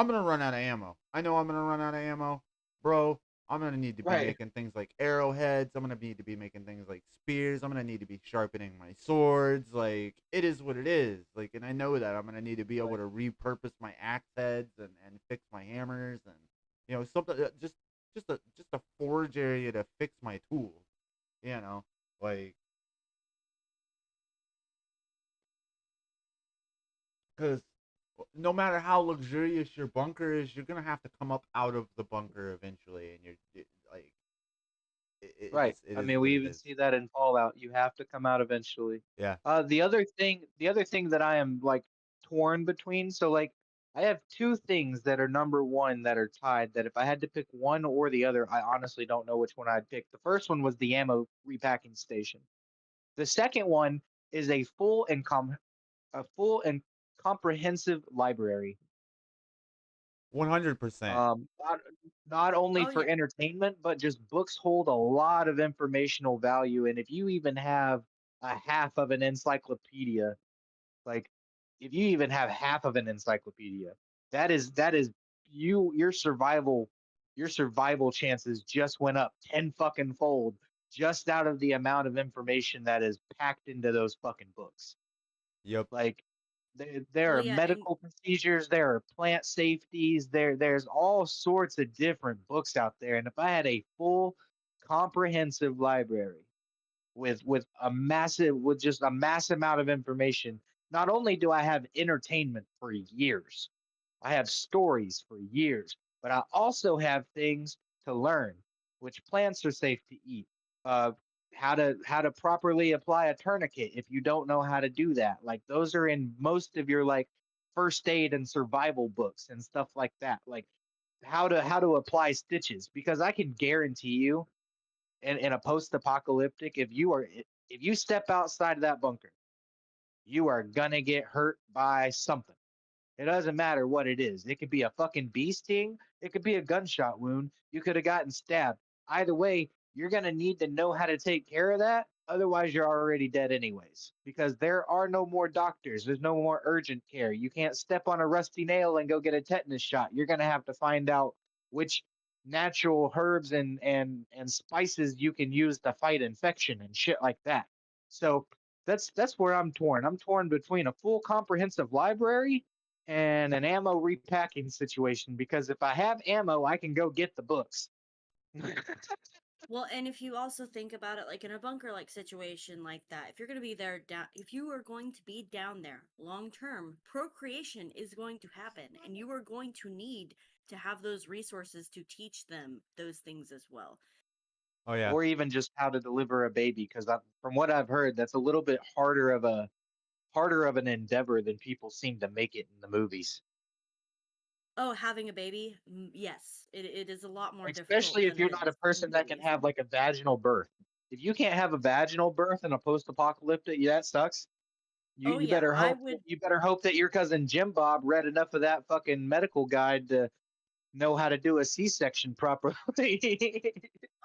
gonna run out of ammo. I know I'm gonna run out of ammo, bro. I'm gonna need to be right, making things like arrowheads. I'm gonna need to be making things like spears. I'm gonna need to be sharpening my swords. Like it is what it is. Like, and I know that I'm gonna need to be able right. to repurpose my axe heads and fix my hammers and something just a forge area to fix my tools. You know, like because no matter how luxurious your bunker is, you're gonna have to come up out of the bunker eventually, and like Right. it I is mean, what we it even is. see that in Fallout. You have to come out eventually. Yeah, The other thing that I am like torn between. So like, I have two things that are number one that are tied. That if I had to pick one or the other, I honestly don't know which one I'd pick. The first one was the ammo repacking station. The second one is a full and comprehensive library. 100%. Not only Oh for yeah. entertainment, but just books hold a lot of informational value. And if you even have a half of an encyclopedia, like if you even have half of an encyclopedia, that is your survival chances just went up 10 fucking fold just out of the amount of information that is packed into those fucking books. Yep. Like there Well, are yeah, and medical procedures, there are plant safeties, there's all sorts of different books out there. And if I had a full comprehensive library with just a mass amount of information, not only do I have entertainment for years, I have stories for years, but I also have things to learn, which plants are safe to eat. Uh, how to properly apply a tourniquet if you don't know how to do that. Like those are in most of your like first aid and survival books and stuff like that. Like how to apply stitches, because I can guarantee you in a post-apocalyptic, if you step outside of that bunker, you are gonna get hurt by something. It doesn't matter what it is. It could be a fucking bee sting. It could be a gunshot wound. You could have gotten stabbed. Either way, you're going to need to know how to take care of that. Otherwise, you're already dead, anyways, because there are no more doctors. There's no more urgent care. You can't step on a rusty nail and go get a tetanus shot. You're going to have to find out which natural herbs and spices you can use to fight infection and shit like that. So that's where I'm torn. I'm torn between a full comprehensive library and an ammo repacking situation, because if I have ammo, I can go get the books. Well, and if you also think about it, like in a bunker like situation like that, if you're going to be there down, if you are going to be down there long term, procreation is going to happen, and you are going to need to have those resources to teach them those things as well. Oh yeah. Or even just how to deliver a baby, because from what I've heard, that's a little bit harder of an endeavor than people seem to make it in the movies. Oh, having a baby? Yes, it is a lot more difficult Especially if than you're it not a is in person the that can movies. have like a vaginal birth. If you can't have a vaginal birth in a post-apocalyptic, yeah, that sucks. You Oh you yeah, better I hope would. that your cousin Jim Bob read enough of that fucking medical guide to know how to do a C-section properly.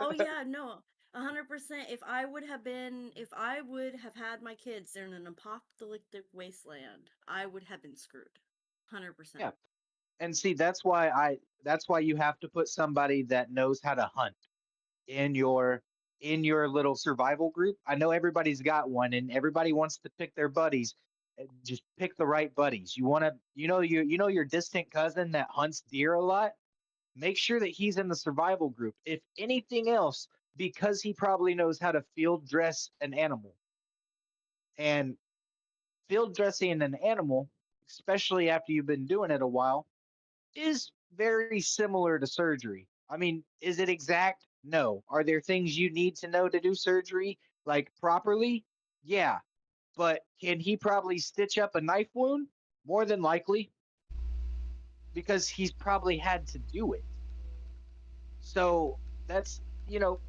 Oh yeah, no, 100%. If I would have had my kids in an apocalyptic wasteland, I would have been screwed, 100%. Yeah. And see, that's why you have to put somebody that knows how to hunt in your little survival group. I know everybody's got one and everybody wants to pick their buddies. Just pick the right buddies. You know your distant cousin that hunts deer a lot? Make sure that he's in the survival group. If anything else, because he probably knows how to field dress an animal. And field dressing an animal, especially after you've been doing it a while, is very similar to surgery. I mean, is it exact? No. Are there things you need to know to do surgery like properly? Yeah. But can he probably stitch up a knife wound? More than likely, because he's probably had to do it. So that's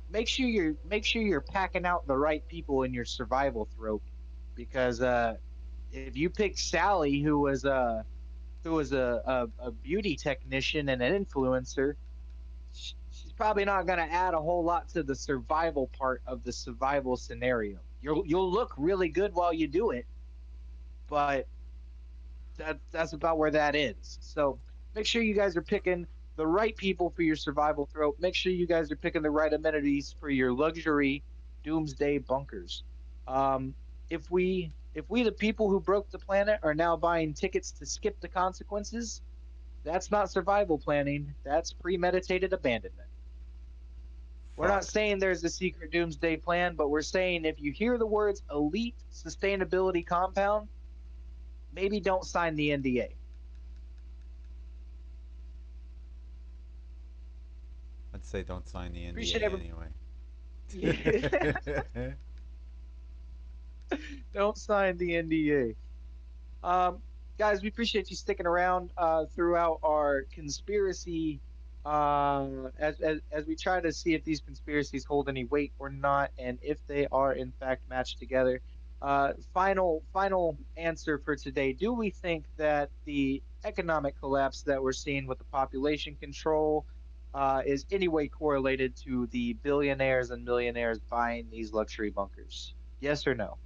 make sure you're packing out the right people in your survival throat, because if you pick Sally, who was a beauty technician and an influencer, she's probably not going to add a whole lot to the survival part of the survival scenario. You'll look really good while you do it, but that's about where that ends. So make sure you guys are picking the right people for your survival throat. Make sure you guys are picking the right amenities for your luxury doomsday bunkers. Um, if we the people who broke the planet are now buying tickets to skip the consequences, that's not survival planning. That's premeditated abandonment. We're not Fuck. saying there's a secret doomsday plan, but we're saying if you hear the words elite sustainability compound, maybe don't sign the NDA. I'd say don't sign the Appreciate NDA every anyway. don't sign the NDA. Um, Guys, we appreciate you sticking around throughout our conspiracy, as we try to see if these conspiracies hold any weight or not, and if they are in fact matched together. Final answer for today: do we think that the economic collapse that we're seeing with the population control is any way correlated to the billionaires and millionaires buying these luxury bunkers? Yes or no?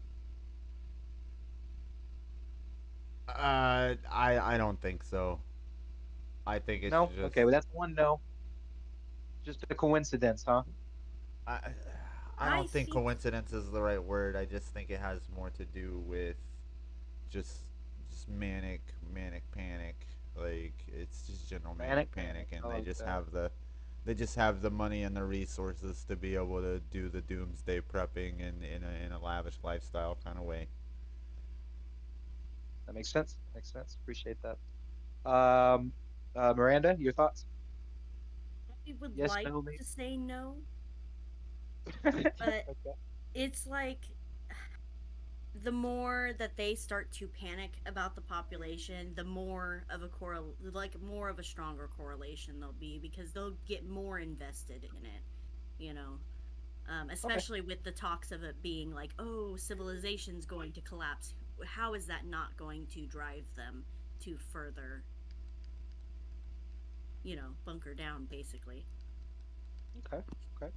I don't think so. I think it's No? Okay, just well that's one no. Just a coincidence, huh? I I I don't think think coincidence is the right word. I just think it has more to do with just just manic panic. Like it's just general manic Manic panic, panic. and I like that. they just have the money and the resources to be able to do the doomsday prepping in a lavish lifestyle kind of way. That makes sense. Makes sense. Appreciate that. Um, Miranda, your thoughts? I would Yes, like no, to maybe. say no, but Okay. it's like the more that they start to panic about the population, the more of a more of a stronger correlation there'll be because they'll get more invested in it, you know. Okay. Especially with the talks of it being like, oh, civilization's going to collapse. How is that not going to drive them to further, bunker down, basically? Okay. Okay.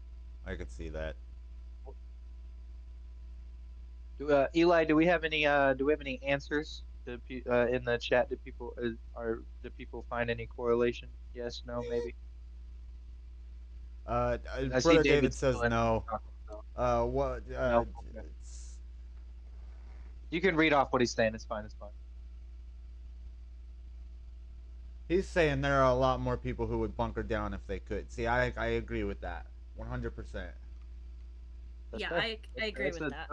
I could see that. Eli, do we have any answers in the chat? Do people find any correlation? Yes, no, maybe. I see Brother David David's says still in there no. talking, so What? no. Okay. You can read off what he's saying. It's fine. It's fine. He's saying there are a lot more people who would bunker down if they could. See, I agree with that, 100%. That's Yeah, fair. I That's fair. agree with that.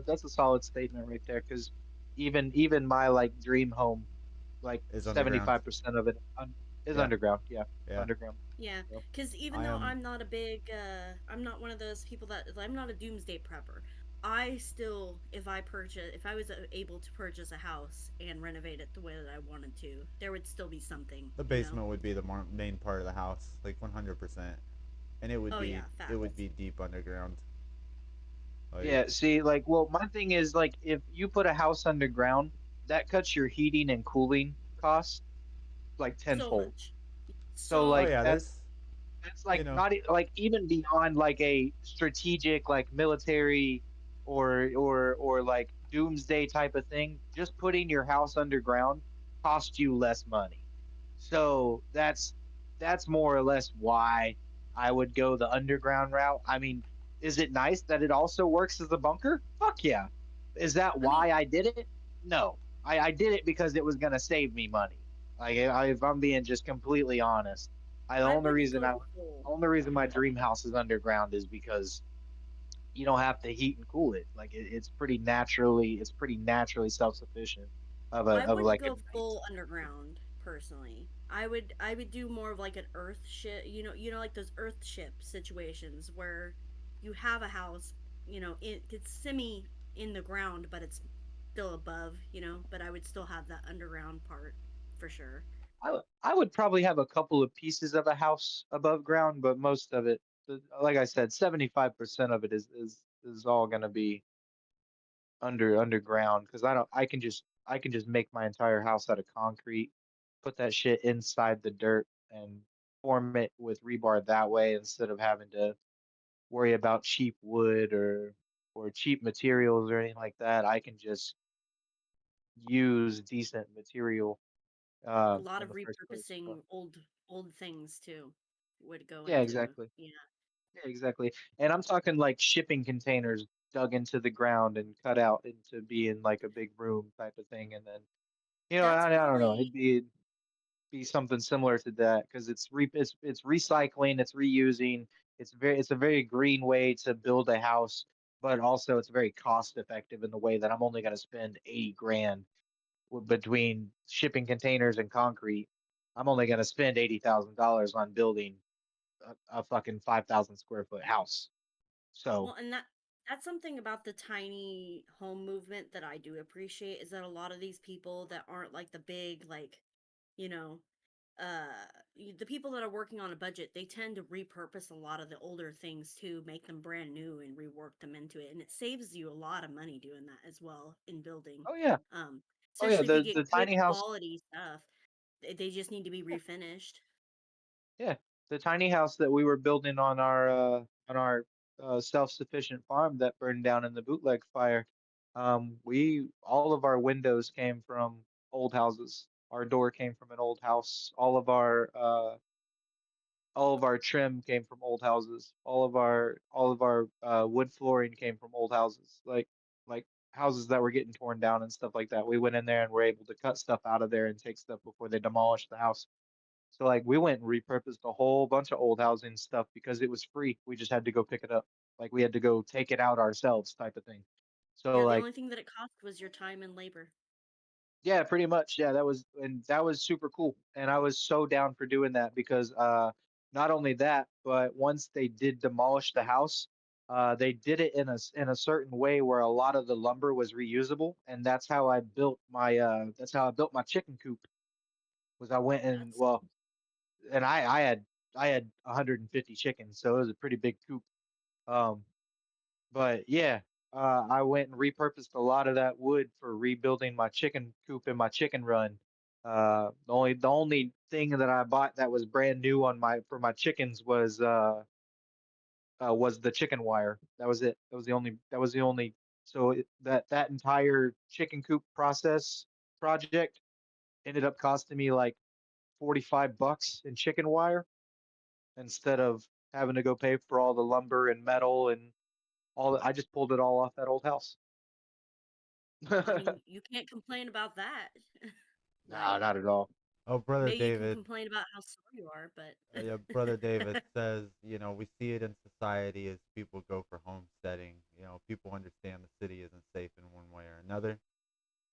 That's a solid statement right there. Because even my like dream home, like Is underground. 75% of it is Yeah, underground. Yeah, yeah. underground. Yeah, So because even I though am I'm not one of those people that I'm not a doomsday prepper. I still, if I was able to purchase a house and renovate it the way that I wanted to, there would still be something, the you know. basement would be the main part of the house, like 100%, and Oh yeah, it would facts. be deep underground. Like yeah, see, like, well, my thing is like if you put a house underground, that cuts your heating and cooling costs like So tenfold. much, So so oh like yeah, much. that's you like know not like even beyond like a strategic like military or like doomsday type of thing, just putting your house underground costs you less money. So that's more or less why I would go the underground route. I mean, is it nice that it also works as a bunker? Fuck yeah. Is that I mean, why I did it? No. I did it because it was gonna save me money. Like if I'm being just completely honest, I the I only wouldn't reason go I full. the only reason my dream house is underground is because you don't have to heat and cool it. Like it's pretty naturally self sufficient I of wouldn't like a go nice full underground personally. I would do more of like an earth ship, like those earth ship situations where you have a house, it's semi in the ground, but it's still above, but I would still have that underground part for sure. I would probably have a couple of pieces of a house above ground, but most of it, like I said, 75% of it is all gonna be underground because I can just make my entire house out of concrete, put that shit inside the dirt and form it with rebar that way instead of having to worry about cheap wood or cheap materials or anything like that. I can just use decent material A lot in of the first place. So repurposing old things too would go yeah, into, exactly. yeah. Yeah, exactly. And I'm talking like shipping containers dug into the ground and cut out into being like a big room type of thing. And then, That's I don't know, probably be something similar to that because it's recycling, it's reusing. It's a very green way to build a house, but also it's very cost effective in the way that I'm only going to spend 80 grand between shipping containers and concrete. I'm only going to spend $80,000 on building a fucking 5,000 square foot house. So, Well, and that's something about the tiny home movement that I do appreciate is that a lot of these people that aren't like the big you know, the people that are working on a budget, they tend to repurpose a lot of the older things to make them brand new and rework them into it, and it saves you a lot of money doing that as well in building. oh yeah, Um, oh yeah, Especially if you the get good tiny house, quality stuff, they just need to be yeah, refinished. yeah, the tiny house that we were building on our self-sufficient farm that burned down in the bootleg fire. We all of our windows came from old houses. Our door came from an old house. All of our trim came from old houses. All of our wood flooring came from old houses. Like houses that were getting torn down and stuff like that. We went in there and were able to cut stuff out of there and take stuff before they demolished the house. So like we went and repurposed a whole bunch of old housing stuff because it was free. We just had to go pick it up. Like we had to go take it out ourselves type of thing. So Yeah, the like only thing that it cost was your time and labor. yeah, pretty much. Yeah, that was super cool. And I was so down for doing that because not only that, but once they did demolish the house, They did it in a certain way where a lot of the lumber was reusable, and that's how I built my chicken coop. Was I went and That's well, and I had 150 chickens, so it was a pretty big coop. Um, but yeah, I went and repurposed a lot of that wood for rebuilding my chicken coop and my chicken run. The only thing that I bought that was brand new on my for my chickens was the chicken wire. That was it. That was the only. So that entire chicken coop process project ended up costing me like $45 in chicken wire instead of having to go pay for all the lumber and metal and all that. I just pulled it all off that old house. I mean, you can't complain about that. No, Like, not at all. Oh, brother maybe you can David. complain about how slow you are, Yeah, brother David but says, we see it in society as people go for homesteading. People understand the city isn't safe in one way or another.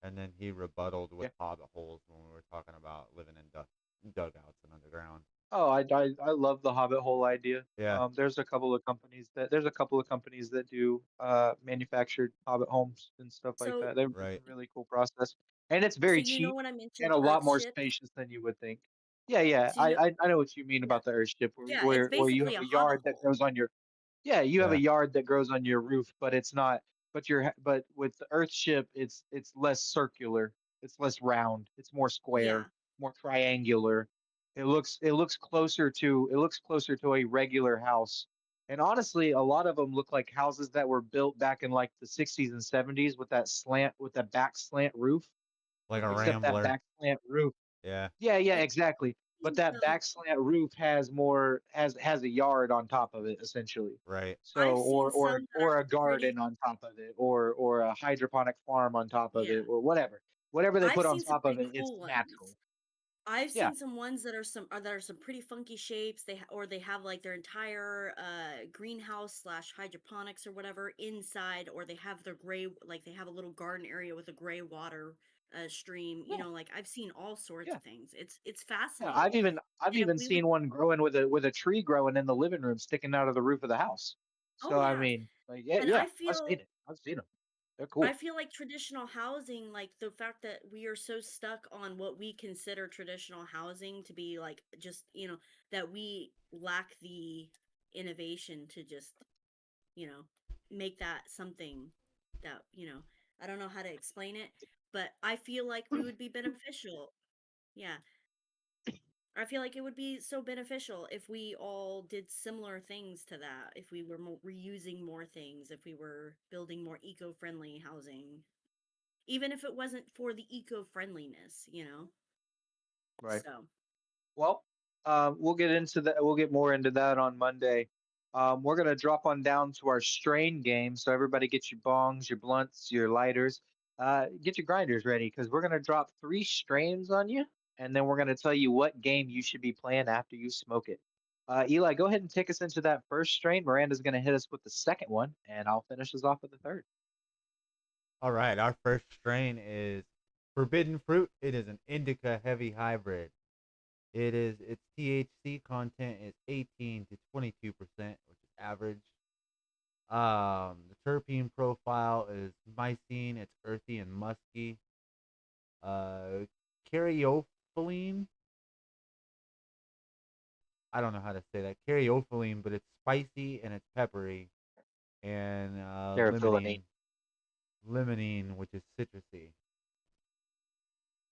And then he rebutted with Yeah. hobbit holes when we were talking about living in dugouts and underground. Oh, I love the Hobbit hole idea. Yeah, There's a couple of companies that do manufactured Hobbit homes and stuff like so that. It's right. a really cool process, and it's so very you know cheap when I and mentioned a lot more Earthship? spacious than you would think. Yeah, yeah, So you know, I know what you mean yeah, about the Earthship, where yeah, it's where you basically have a a hobbit yard that hole. grows on your yeah, you have a Yeah, yard that grows on your roof, but it's not. But with the Earthship, it's less circular. It's less round. It's more square, Yeah, more triangular. It looks closer to a regular house. And honestly, a lot of them look like houses that were built back in like the 60s and 70s with that back slant roof. like a Except that rambler. back slant roof Yeah, yeah, yeah, I've exactly. But seen that some. back slant roof has a yard on top of it essentially. right. So I've seen some that are or a pretty. garden on top of it or a hydroponic farm on top of Yeah, it or whatever. Whatever they I've put on seen some top of pretty it, it's cool natural. ones. I've Yeah. seen some ones that are some pretty funky shapes. Or they have like their entire greenhouse slash hydroponics or whatever inside, or they have their gray, like they have a little garden area with a gray water stream. Yeah. Like I've seen all sorts Yeah. of things. It's Yeah. fascinating. I've And if even we would, seen one growing with a tree growing in the living room sticking out of the roof of the house. oh So I yeah, mean, like yeah, and yeah, I've seen it. I've seen them. They're I cool. feel like traditional housing, like the fact that we are so stuck on what we consider traditional housing to be like, just, that we lack the innovation to just, you know, make that something that, I don't know how to explain it, but I feel like we would be beneficial. Yeah. I feel like it would be so beneficial if we all did similar things to that, if we were reusing more things, if we were building more eco-friendly housing, even if it wasn't for the eco-friendliness. Right. So, Well, we'll get into that. We'll get more into that on Monday. We're gonna drop on down to our strain game, so everybody get your bongs, your blunts, your lighters, get your grinders ready because we're gonna drop 3 strains on you, and then we're gonna tell you what game you should be playing after you smoke it. Eli, go ahead and take us into that first strain. Miranda's gonna hit us with the second one, and I'll finish us off with the third. All right, our first strain is Forbidden Fruit. It is an indica heavy hybrid. Its THC content is 18 to 22%, which is average. The terpene profile is mycene. It's earthy and musky. Uh, Caryophyllene. I don't know how to say that. Caryophyllene, but it's spicy and it's peppery. And Carafillanine. limonene, which is citrusy.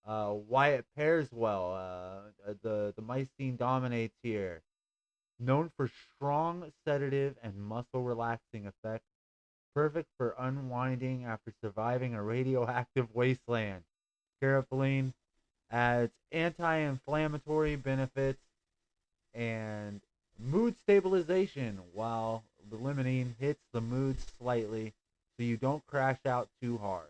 Why it pairs well. The mycene dominates here. Known for strong sedative and muscle relaxing effects, perfect for unwinding after surviving a radioactive wasteland. Carafilline adds anti-inflammatory benefits and mood stabilization, while the limonene hits the mood slightly so you don't crash out too hard.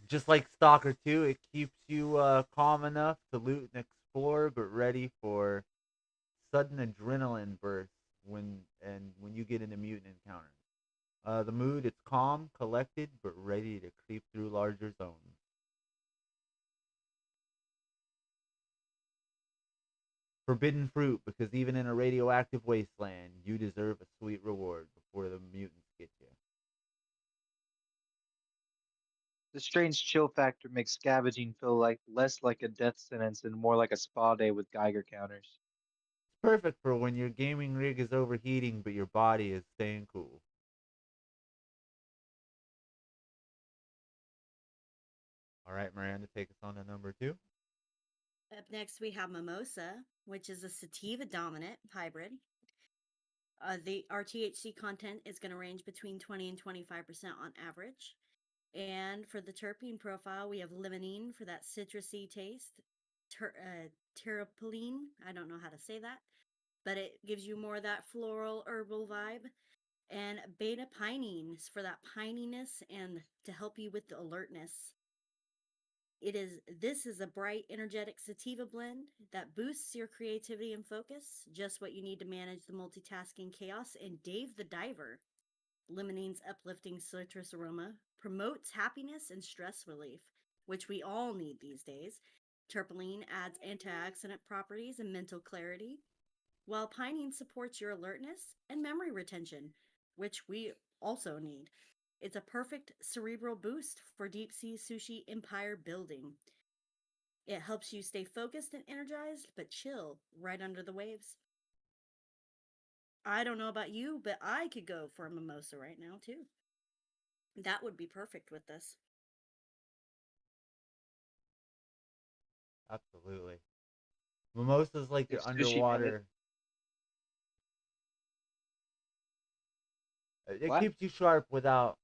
Just like Stalker 2, it keeps you calm enough to loot and explore, but ready for sudden adrenaline bursts when you get into mutant encounters. The mood, it's calm, collected, but ready to creep through larger zones. Forbidden fruit, because even in a radioactive wasteland, you deserve a sweet reward before the mutants get you. The strange chill factor makes scavenging feel like less like a death sentence and more like a spa day with Geiger counters. It's perfect for when your gaming rig is overheating but your body is staying cool. All right, Miranda, take us on to number two. Up next, we have Mimosa, which is a sativa dominant hybrid. Our THC content is going to range between 20 and 25% on average. And for the terpene profile, we have limonene for that citrusy taste, terpene, I don't know how to say that, but it gives you more of that floral herbal vibe, and beta pinene for that pininess and to help you with the alertness. This is a bright, energetic sativa blend that boosts your creativity and focus, just what you need to manage the multitasking chaos. And Dave the Diver, limonene's uplifting citrus aroma promotes happiness and stress relief, which we all need these days. Terpene adds antioxidant properties and mental clarity, while pinene supports your alertness and memory retention, which we also need. It's a perfect cerebral boost for deep sea sushi empire building. It helps you stay focused and energized, but chill right under the waves. I don't know about you, but I could go for a mimosa right now, too. That would be perfect with this. Absolutely. Mimosa's like If your sushi managed, underwater. It what? keeps you sharp without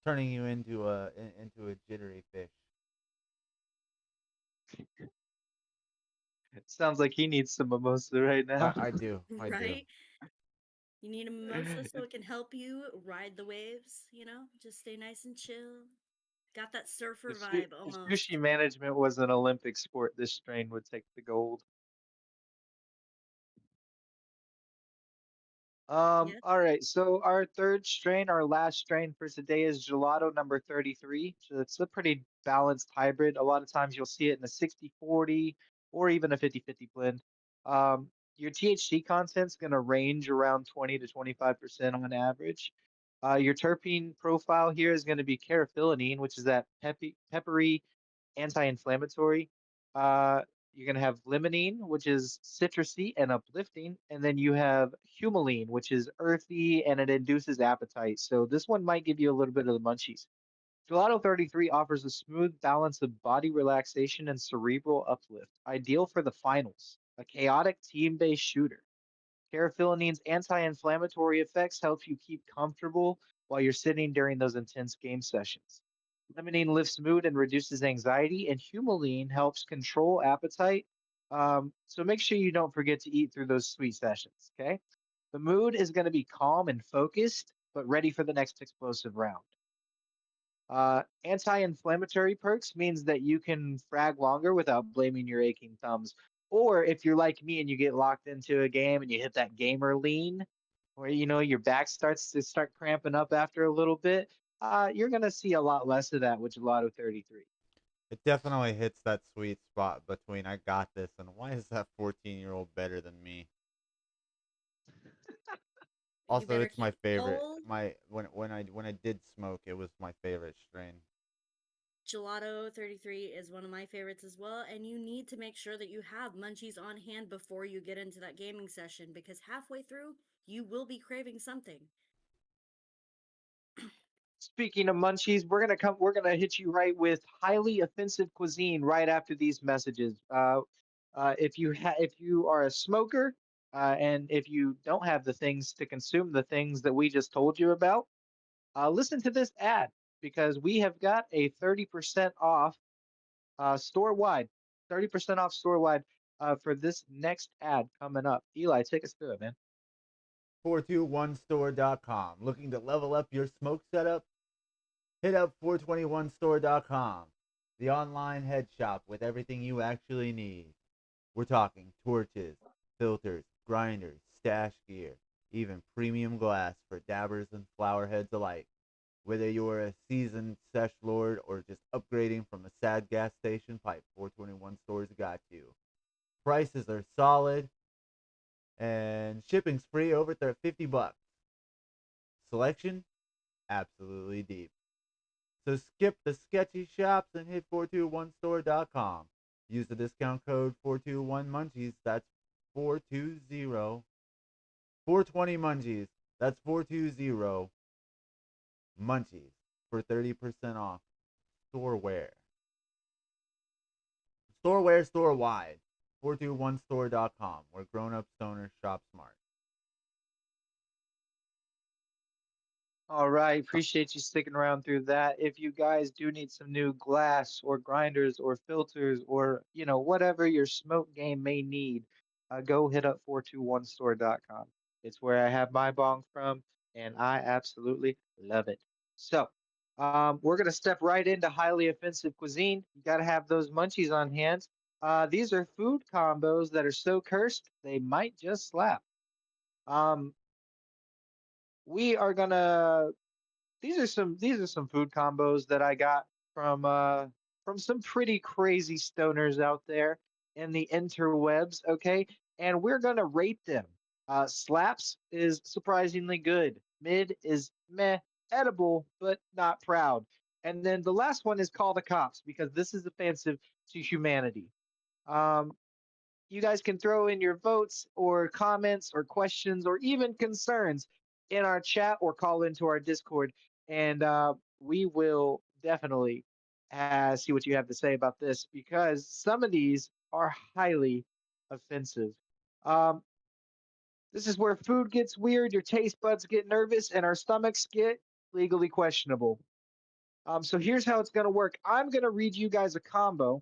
turning you into a jittery fish. It sounds like he needs some mimosa right now. I do. I do. Right? You need a mimosa so it can help you ride the waves, just stay nice and chill. Got that surfer vibe If almost. sushi management was an Olympic sport, this strain would take the gold. Yes. All right. So our third strain, our last strain for today is gelato number 33. So it's a pretty balanced hybrid. A lot of times you'll see it in a 60-40 or even a 50-50 blend. Your THC content's going to range around 20 to 25% on average. Your terpene profile here is going to be carotenoid, which is that peppery anti-inflammatory. Uh, you're going to have limonene, which is citrusy and uplifting. And then you have humulene, which is earthy and it induces appetite. So this one might give you a little bit of the munchies. Gelato 33 offers a smooth balance of body relaxation and cerebral uplift, ideal for the finals, a chaotic team-based shooter. Carophylline's anti-inflammatory effects help you keep comfortable while you're sitting during those intense game sessions. Limonene lifts mood and reduces anxiety, and humulene helps control appetite. So make sure you don't forget to eat through those sweet sessions. Okay. The mood is going to be calm and focused, but ready for the next explosive round. Anti-inflammatory perks means that you can frag longer without blaming your aching thumbs. Or if you're like me and you get locked into a game and you hit that gamer lean, where your back starts to start cramping up after a little bit, you're gonna see a lot less of that with Gelato 33. It definitely hits that sweet spot between I got this and why is that 14-year-old better than me? You Also, better it's my keep favorite. gold. My when I did smoke, it was my favorite strain. Gelato 33 is one of my favorites as well, and you need to make sure that you have munchies on hand before you get into that gaming session because halfway through, you will be craving something. Speaking of munchies, we're gonna hit you right with highly offensive cuisine right after these messages. If you are a smoker, and if you don't have the things to consume the things that we just told you about, listen to this ad because we have got a 30% off store wide, 30% off store wide for this next ad coming up. Eli, take us through it, man. 421store.com. Looking to level up your smoke setup? Hit up 421store.com, the online head shop with everything you actually need. We're talking torches, filters, grinders, stash gear, even premium glass for dabbers and flower heads alike. Whether you're a seasoned sesh lord or just upgrading from a sad gas station pipe, 421 Stores got you. Prices are solid, and shipping's free over $50. Selection absolutely deep. So skip the sketchy shops and hit 421store.com. Use the discount code 421 Munchies. That's 420 420 Munchies. That's 420 Munchies for 30% off storeware. Storeware store wide. 421store.com, where grown up stoners shop smart. All right, appreciate you sticking around through that. If you guys do need some new glass or grinders or filters or, whatever your smoke game may need, go hit up 421store.com. It's where I have my bong from, and I absolutely love it. So, we're going to step right into highly offensive cuisine. You got to have those munchies on hand. These are food combos that are so cursed, they might just slap. Um, we are gonna these are some food combos that I got from some pretty crazy stoners out there in the interwebs, okay? And we're gonna rate them. Slaps is surprisingly good. Mid is meh, edible but not proud. And then the last one is call the cops because this is offensive to humanity. Um, you guys can throw in your votes or comments or questions or even concerns in our chat or call into our Discord, and we will definitely see what you have to say about this because some of these are highly offensive. Um, this is where food gets weird, your taste buds get nervous, and our stomachs get legally questionable. So here's how it's going to work. I'm going to read you guys a combo.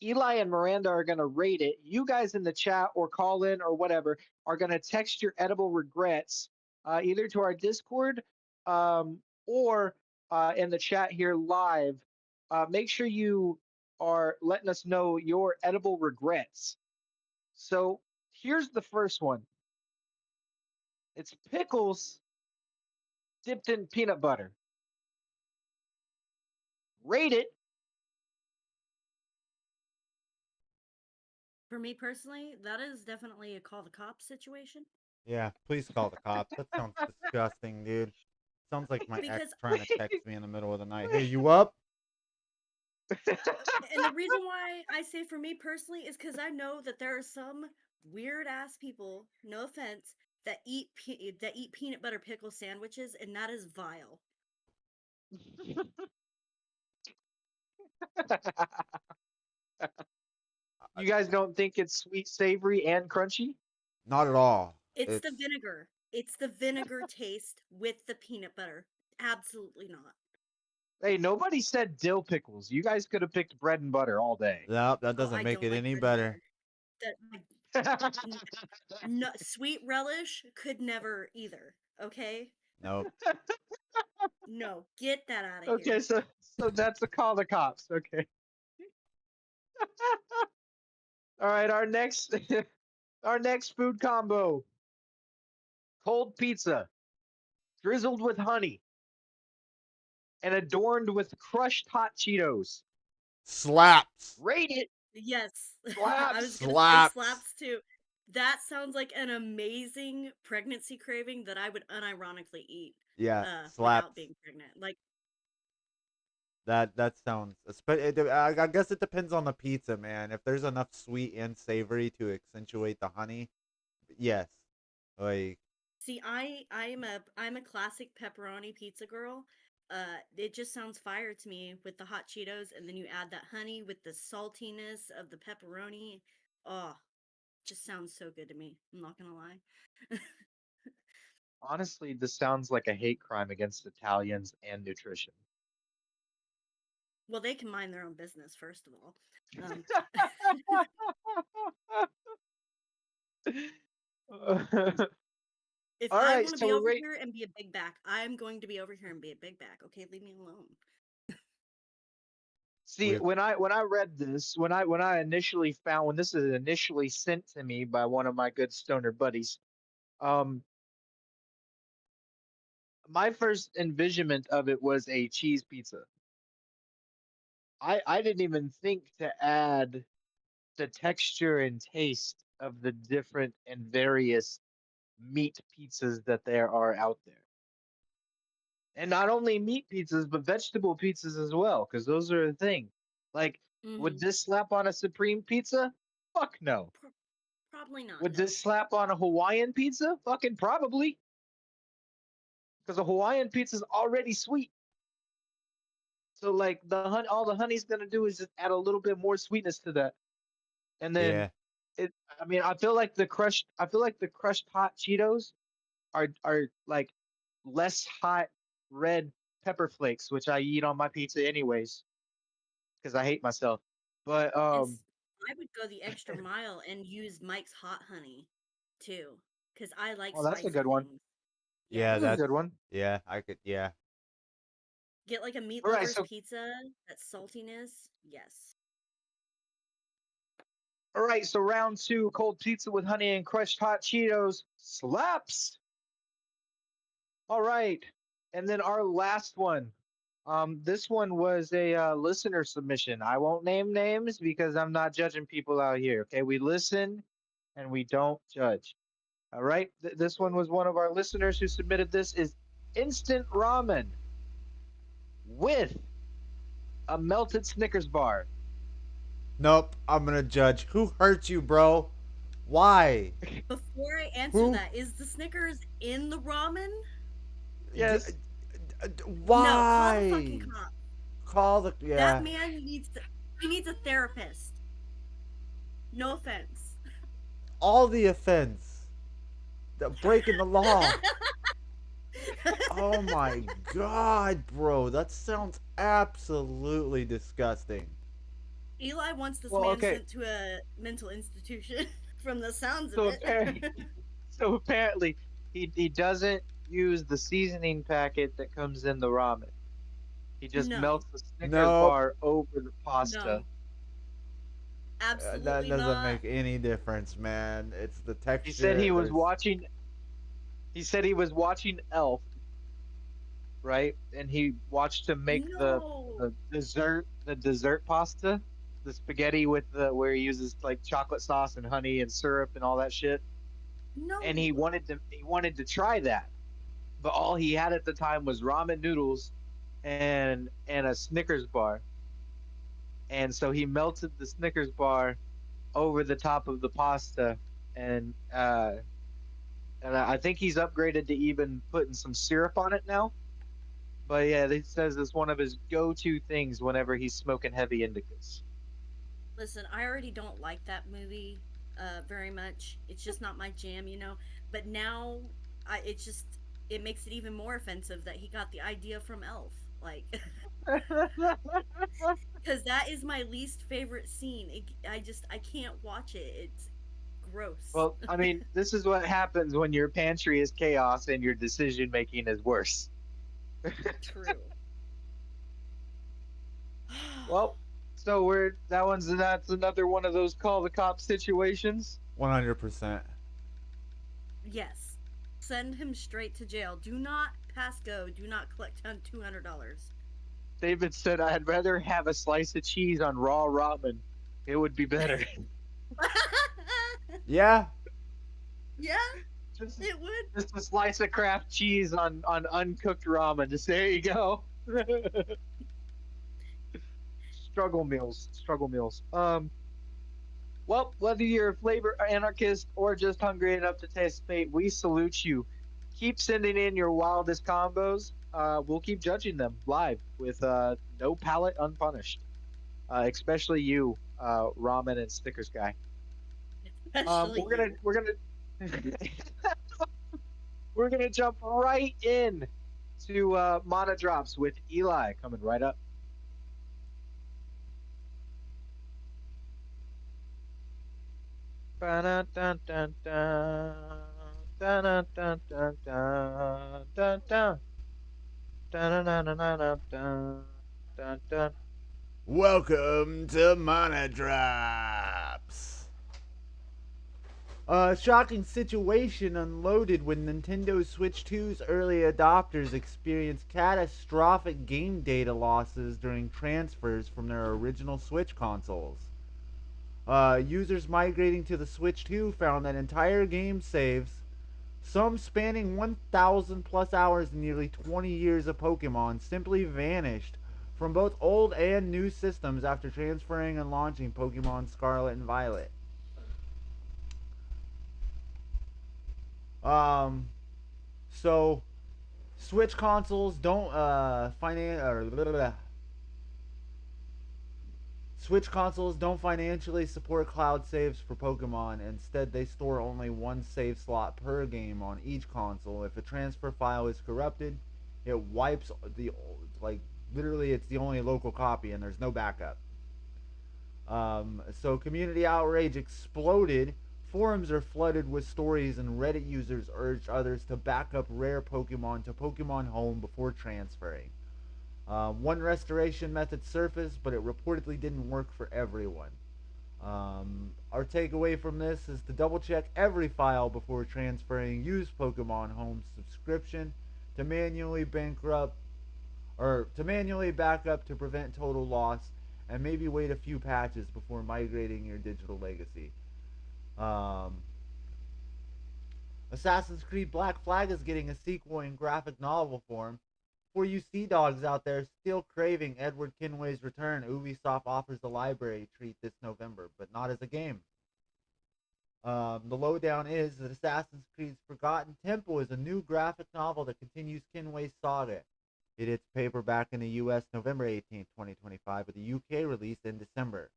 Eli and Miranda are going to rate it. You guys in the chat or call in or whatever are going to text your edible regrets either to our Discord or in the chat here live. Make sure you are letting us know your edible regrets. So here's the first one. It's pickles dipped in peanut butter. Rate it. For me personally, that is definitely a call the cops situation. Yeah, please call the cops. That sounds disgusting, dude. Sounds like my ex Because, trying to text me in the middle of the night. Hey, you up? and the reason why I say for me personally is because I know that there are some weird ass people, no offense, that eat peanut butter pickle sandwiches, and that is vile. You guys don't think it's sweet, savory, and crunchy? Not at all. It's the It's vinegar. It's the vinegar taste with the peanut butter. Absolutely not. Hey, nobody said dill pickles. You guys could have picked bread and butter all day. Nope, that Oh, doesn't I make don't it like any bread and better. butter. That n- no, sweet relish could never either. Okay, Nope. no, get that out of Okay, here. so that's a call the cops. Okay. All right, our next our next food combo. Cold pizza, drizzled with honey, and adorned with crushed hot Cheetos. Slaps. Rate it. Yes, I was Slaps. gonna say Slaps. slaps too. That sounds like an amazing pregnancy craving that I would unironically eat, Yeah, without slaps. being pregnant. Like, That sounds. I guess it depends on the pizza, man. If there's enough sweet and savory to accentuate the honey, yes. Like, see, I'm a classic pepperoni pizza girl. It just sounds fire to me with the hot Cheetos, and then you add that honey with the saltiness of the pepperoni. Oh, just sounds so good to me. I'm not gonna lie. Honestly, this sounds like a hate crime against Italians and nutrition. Well, they can mind their own business, first of all. Um, if All I right, want to so be we're over right. here and be a big back, I'm going to be over here and be a big back. Okay, leave me alone. See, we when I read this, when I initially found when this is initially sent to me by one of my good stoner buddies, um, my first envisionment of it was a cheese pizza. I didn't even think to add the texture and taste of the different and various meat pizzas that there are out there. And not only meat pizzas, but vegetable pizzas as well, because those are a thing. Like, would Hmm. this slap on a supreme pizza? Fuck no. Probably not. Would No. this slap on a Hawaiian pizza? Fucking probably, because a Hawaiian pizza is already sweet. So like all the honey's gonna do is just add a little bit more sweetness to that, and then Yeah. it. I mean, I feel like the crushed hot Cheetos are like less hot red pepper flakes, which I eat on my pizza anyways because I hate myself. But And I would go the extra mile and use Mike's hot honey too, because I like well, that's a spicy good one. things. Yeah, That's a Yes. that's good one. yeah, I could yeah. Get like a meat All right, lover's so pizza, that saltiness. Yes. round two, cold pizza with honey and crushed hot Cheetos slaps. All right. And then our last one. This one was a listener submission. I won't name names because I'm not judging people out here. Okay, we listen and we don't judge. All right. This one was one of our listeners who submitted this is instant ramen with a melted Snickers bar. Nope, I'm gonna judge. Who hurt you, bro? Why? Before I answer Who? that, is the Snickers in the ramen? D- Yes. No, call the fucking why? cop. Call the That yeah. man he needs a therapist. No offense. All the offense. The breaking the law. Oh my god, bro. That sounds absolutely disgusting. Eli wants this Well, man okay. sent to a mental institution from the sounds of So it. apparently, so apparently, he doesn't use the seasoning packet that comes in the ramen. He just No. melts the Snickers Nope. bar over the pasta. No. That Absolutely doesn't not. make any difference, man. It's the He said texture. he was There's watching. He said he was watching Elf, right? And he watched him make No. the dessert pasta, the spaghetti with the where he uses like chocolate sauce and honey and syrup and all that shit. And No. he wanted to try that, but all he had at the time was ramen noodles and a Snickers bar. And so he melted the Snickers bar over the top of the pasta, and I think he's upgraded to even putting some syrup on it now. But yeah, he says it's one of his go-to things whenever he's smoking heavy indicas. Listen, I already don't like that movie very much. It's just not my jam. But now it makes it even more offensive that he got the idea from Elf. Like cuz that is my least favorite scene. I can't watch it. It's gross. Well, I mean, this is what happens when your pantry is chaos and your decision making is worse. True. Well, so that's another one of those call the cops situations. 100%. Yes. Send him straight to jail. Do not pass go. Do not collect $200. David said, I'd rather have a slice of cheese on raw ramen. It would be better. Yeah. Yeah, just, it would. just a slice of Kraft cheese on uncooked ramen. Just there you go. Struggle meals. Struggle meals. Well, whether you're a flavor anarchist or just hungry enough to taste fate, we salute you. Keep sending in your wildest combos. We'll keep judging them live with no palate unpunished. Especially you, ramen and Snickers guy. Especially you. We're gonna jump right in to Mana Drops with Eli coming right up. Ba-dun-dun-dun-dun. Dun-dun-dun-dun-dun. Dun-dun. Dun-dun-dun-dun-dun. Dun-dun. Welcome to Mana Drops. A shocking situation unloaded when Nintendo Switch 2's early adopters experienced catastrophic game data losses during transfers from their original Switch consoles. Users migrating to the Switch 2 found that entire game saves, some spanning 1,000 plus hours and nearly 20 years of Pokemon, simply vanished from both old and new systems after transferring and launching Pokemon Scarlet and Violet. Um, so Switch consoles don't Switch consoles don't financially support cloud saves for Pokemon. Instead, they store only one save slot per game on each console. If a transfer file is corrupted, it wipes the like literally it's the only local copy and there's no backup. So community outrage exploded. Forums are flooded with stories, and Reddit users urged others to back up rare Pokemon to Pokemon Home before transferring. One restoration method surfaced, but it reportedly didn't work for everyone. Our takeaway from this is to double check every file before transferring. Use Pokemon Home subscription to manually bankrupt or to manually back up to prevent total loss, and maybe wait a few patches before migrating your digital legacy. Um, Assassin's Creed Black Flag is getting a sequel in graphic novel form. For you sea dogs out there still craving Edward Kenway's return, Ubisoft offers the library treat this November, but not as a game. The lowdown is that Assassin's Creed's Forgotten Temple is a new graphic novel that continues Kenway's saga. It hits paperback in the U.S. November 18th, 2025, with a UK release in December.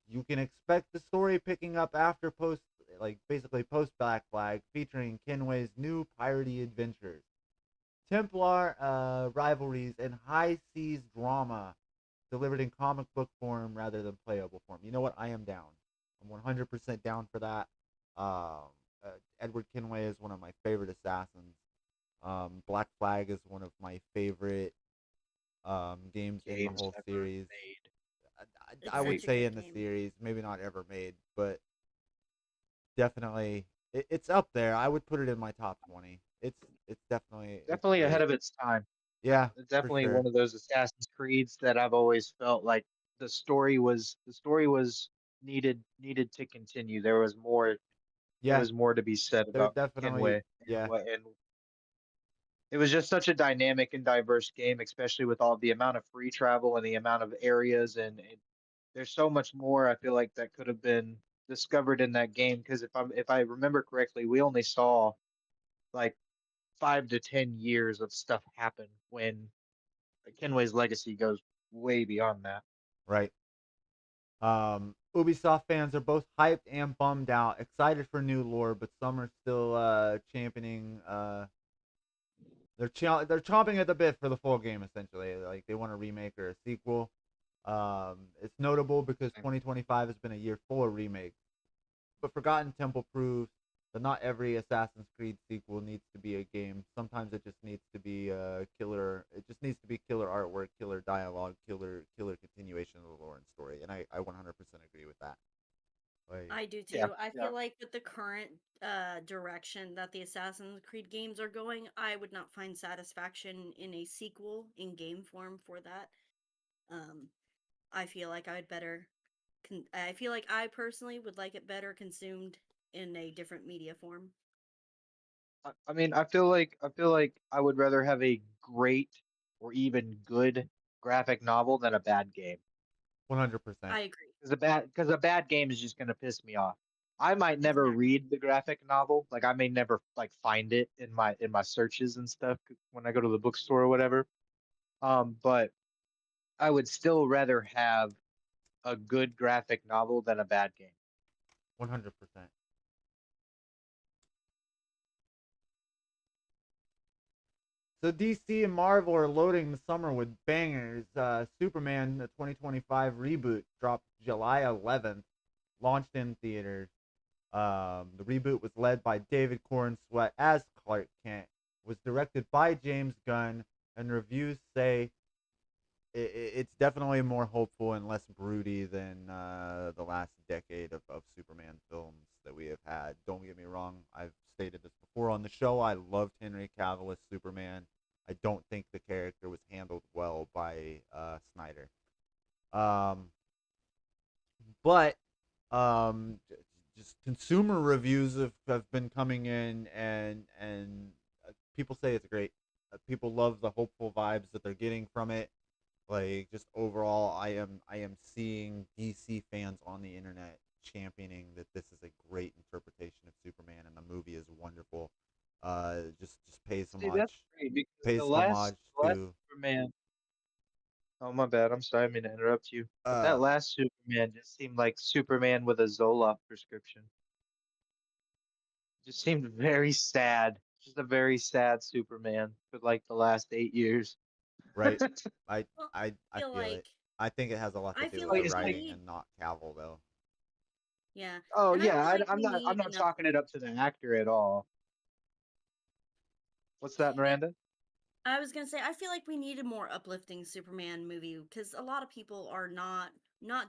You can expect the story picking up after basically post Black Flag, featuring Kenway's new piratey adventures, Templar rivalries, and high seas drama delivered in comic book form rather than playable form. You know what? I am down. I'm 100% down for that. Um, Edward Kenway is one of my favorite assassins. Black Flag is one of my favorite games in the Games whole ever series. made. I It's would such a Agreed. say good in the game. series, maybe not ever made, but definitely it's up there. I would put it in my top 20. It's definitely it's Definitely ahead great. of its time. Yeah, for Definitely sure. one of those Assassin's Creeds that I've always felt like the story was needed to continue. There Yeah, was more to be said they're about definitely Kenway and yeah, what and it was just such a dynamic and diverse game, especially with all the amount of free travel and the amount of areas and there's so much more I feel like that could have been discovered in that game because if I remember correctly, we only saw like 5 to 10 years of stuff happen when Kenway's legacy goes way beyond that. right. Ubisoft fans are both hyped and bummed out, excited for new lore, but some are still championing. They're chomping at the bit for the full game. Essentially, like they want a remake or a sequel. It's notable because 2025 has been a year full of remakes, but Forgotten Temple proves that not every Assassin's Creed sequel needs to be a game. Sometimes it just needs to be killer. It just needs to be killer artwork, killer dialogue, killer continuation of the lore and story. And I 100% agree with that. Like, I do Yeah, too. I yeah. feel like with the current direction that the Assassin's Creed games are going, I would not find satisfaction in a sequel in game form for that. Um, I feel like I'd better. I feel like I personally would like it better consumed in a different media form. I mean, I feel like I would rather have a great or even good graphic novel than a bad game. 100%. I agree. Because a bad game is just gonna piss me off. I might never Exactly. read the graphic novel, like I may never like find it in my searches and stuff when I go to the bookstore or whatever. But I would still rather have a good graphic novel than a bad game. 100%. So DC and Marvel are loading the summer with bangers. Superman, the 2025 reboot, dropped July 11th, launched in theaters. The reboot was led by David Corn Sweat as Clark Kent, was directed by James Gunn, and reviews say it's definitely more hopeful and less broody than the last decade of Superman films that we have had. Don't get me wrong, I've stated this before on the show. I loved Henry Cavill as Superman. I don't think the character was handled well by Snyder. Um, But um, just consumer reviews have been coming in, and people say it's great. People love the hopeful vibes that they're getting from it. Like just overall, I am seeing DC fans on the internet championing that this is a great interpretation of Superman, and the movie is wonderful. Just See, that's great because pays homage the last to Superman. Oh, my bad. I'm sorry, I mean to interrupt you. But uh that last Superman just seemed like Superman with a Zoloft prescription. Just seemed very sad. Just a very sad Superman for like the last 8 years. right. I Well, I I feel feel it. like I think it has a lot to I do feel with the like It's we like, writing need and not Cavill though. yeah, oh and I yeah, feel like I'm we not need an up. chalking it up to the actor at all. What's that, Yeah, Miranda? I was gonna say I feel like we need a more uplifting Superman movie because a lot of people are not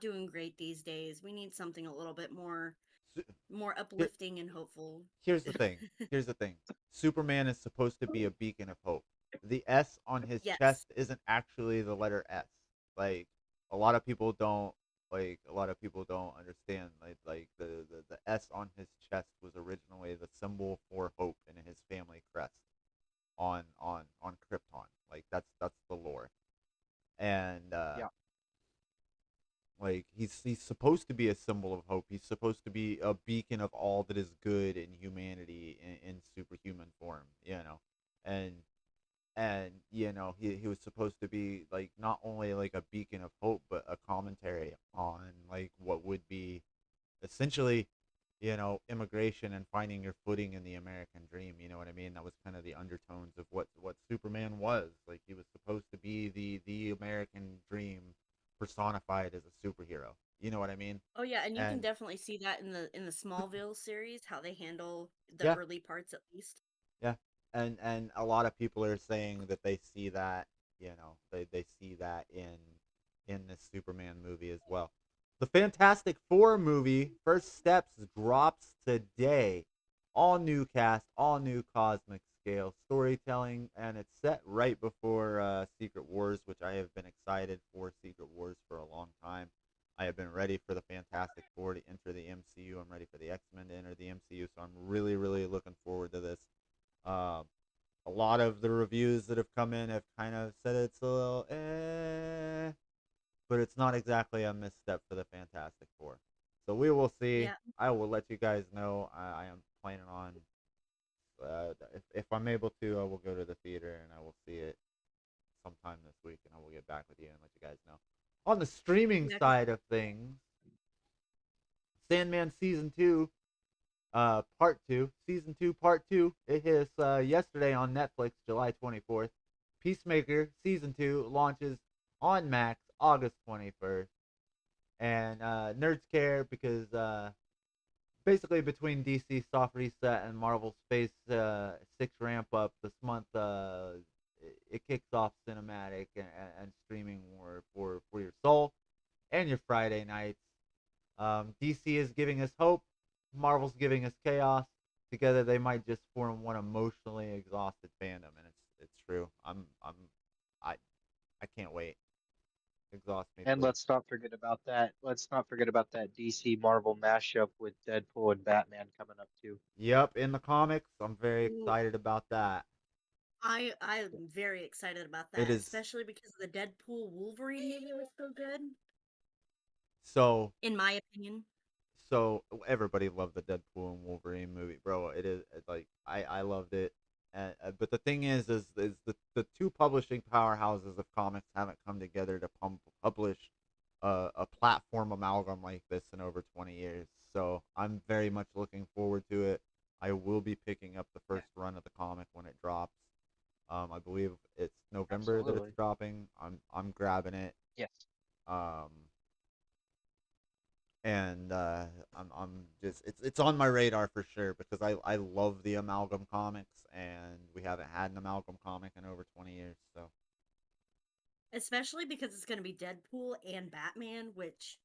doing great these days. We need something a little bit Su- more here- uplifting and hopeful. Here's the thing. Here's the thing. Superman is supposed to be a beacon of hope. The S on his Yes. chest isn't actually the letter S. Like a lot of people don't a lot of people don't understand the S on his chest was originally the symbol for hope in his family crest on Krypton. Like that's the lore. And Yeah. like he's supposed to be a symbol of hope. He's supposed to be a beacon of all that is good in humanity in superhuman form, and he was supposed to be like not only like a beacon of hope, but a commentary on like what would be essentially immigration and finding your footing in the American dream. You know what I mean? That was kind of the undertones of what Superman was. Like he was supposed to be the American dream personified as a superhero. You know what I mean? Oh yeah, and you can And definitely see that in the Smallville series how they handle the yeah, early parts at least. yeah, and a lot of people are saying that they see that, they see that in this Superman movie as well. The Fantastic Four movie, First Steps, drops today. All new cast, all new cosmic scale storytelling, and it's set right before Secret Wars, which I have been excited for Secret Wars for a long time. I have been ready for the Fantastic Four to enter the MCU. I'm ready for the X-Men to enter the MCU, so I'm really, really looking forward to this. Um, a lot of the reviews that have come in have kind of said it's a little but it's not exactly a misstep for the Fantastic Four. So we will see. Yeah, I will let you guys know. I am planning on, if I'm able to, I will go to the theater and I will see it sometime this week, and I will get back with you and let you guys know. On the streaming yeah, 'cause side of things, Sandman season two, season two, part two. It hit us yesterday on Netflix, July 24th. Peacemaker season two launches on Max August 21st, and nerds care because basically between DC Soft Reset and Marvel's Phase 6 ramp up this month, it kicks off cinematic and streaming war for your soul and your Friday nights. DC is giving us hope. Marvel's giving us chaos. Together, they might just form one emotionally exhausted fandom, and it's true. I I can't wait. Exhaust me, And please. let's not forget about that. Let's not forget about that DC Marvel mashup with Deadpool and Batman coming up too. Yep, in the comics, I'm very ooh, excited about that. I'm very excited about It that, is especially because the Deadpool Wolverine movie was so good, so in my opinion. everybody loved the Deadpool and Wolverine movie, bro. It is it's like I loved it, but the thing is the two publishing powerhouses of comics haven't come together to publish a platform amalgam like this in over 20 years. So I'm very much looking forward to it. I will be picking up the Yeah, first run of the comic when it drops. I believe it's November that it's absolutely. dropping. I'm grabbing it. Yes. Um, and I'm just it's on my radar for sure because I love the amalgam comics, and we haven't had an amalgam comic in over 20 years. So Especially because it's going to be Deadpool and Batman, which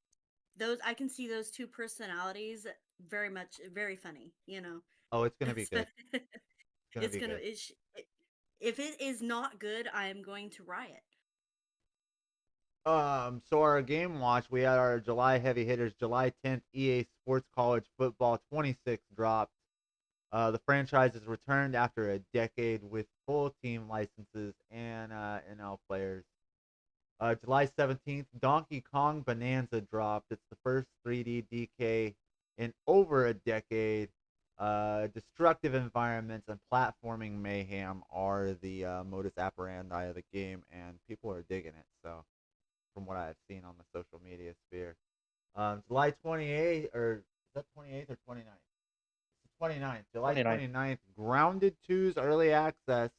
those I can see those two personalities very much very funny, you know. oh, it's gonna be good. It's gonna It's be gonna good. if it is not good, I am going to riot. So our game watch, we had our July heavy hitters. July 10th, EA Sports College Football 26 dropped. The franchise has returned after a decade with full team licenses and NL players. July 17th, Donkey Kong Bonanza dropped. It's the first 3D DK in over a decade. Destructive environments and platforming mayhem are the modus operandi of the game, and people are digging it. So, from what I've seen on the social media sphere, July 28th, or is that 28th or 29th? 29th, July 29. 29th. Grounded 2's early access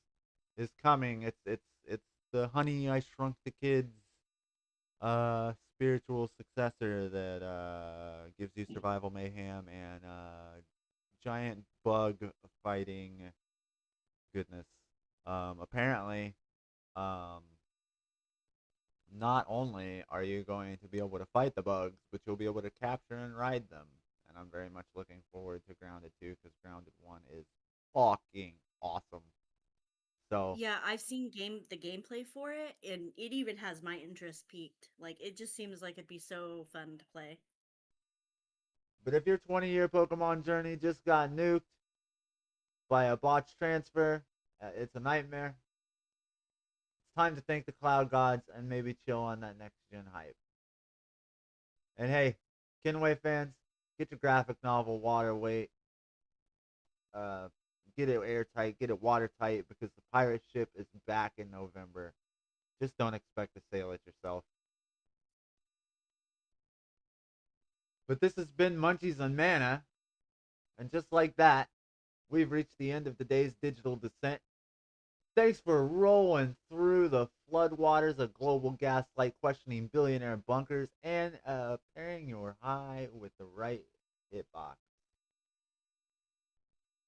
is coming. It's the Honey I Shrunk the Kids spiritual successor that gives you survival mayhem and giant bug fighting goodness. Apparently, um, not only are you going to be able to fight the bugs, but you'll be able to capture and ride them. And I'm very much looking forward to Grounded 2 because Grounded 1 is fucking awesome. So, Yeah, I've seen the gameplay for it, and it even has my interest peaked. Like, it just seems like it'd be so fun to play. but if your 20-year Pokemon journey just got nuked by a botched transfer, it's a nightmare. It's time to thank the Cloud Gods and maybe chill on that next gen hype. And hey, Kinway fans, get your graphic novel water weight. Uh, get it airtight, get it watertight because the pirate ship is back in November. Just don't expect to sail it yourself. But this has been Munchies on Mana, and just like that, we've reached the end of today's digital descent. Thanks for rolling through the floodwaters of global gaslight, questioning billionaire bunkers, and pairing your high with the right hitbox.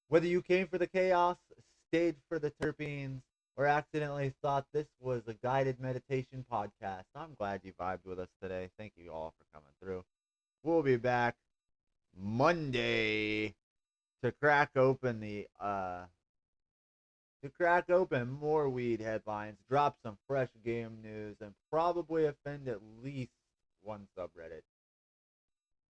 Whether you came for the chaos, stayed for the terpenes, or accidentally thought this was a guided meditation podcast, I'm glad you vibed with us today. Thank you all for coming through. We'll be back Monday to crack open more weed headlines, drop some fresh game news, and probably offend at least one subreddit.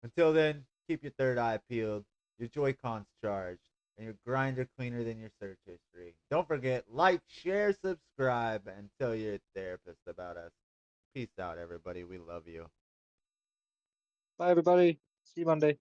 Until then, keep your third eye peeled, your Joy-Cons charged, and your grinder cleaner than your search history. Don't forget, like, share, subscribe, and tell your therapist about us. Peace out, everybody. We love you. Bye, everybody. See you Monday.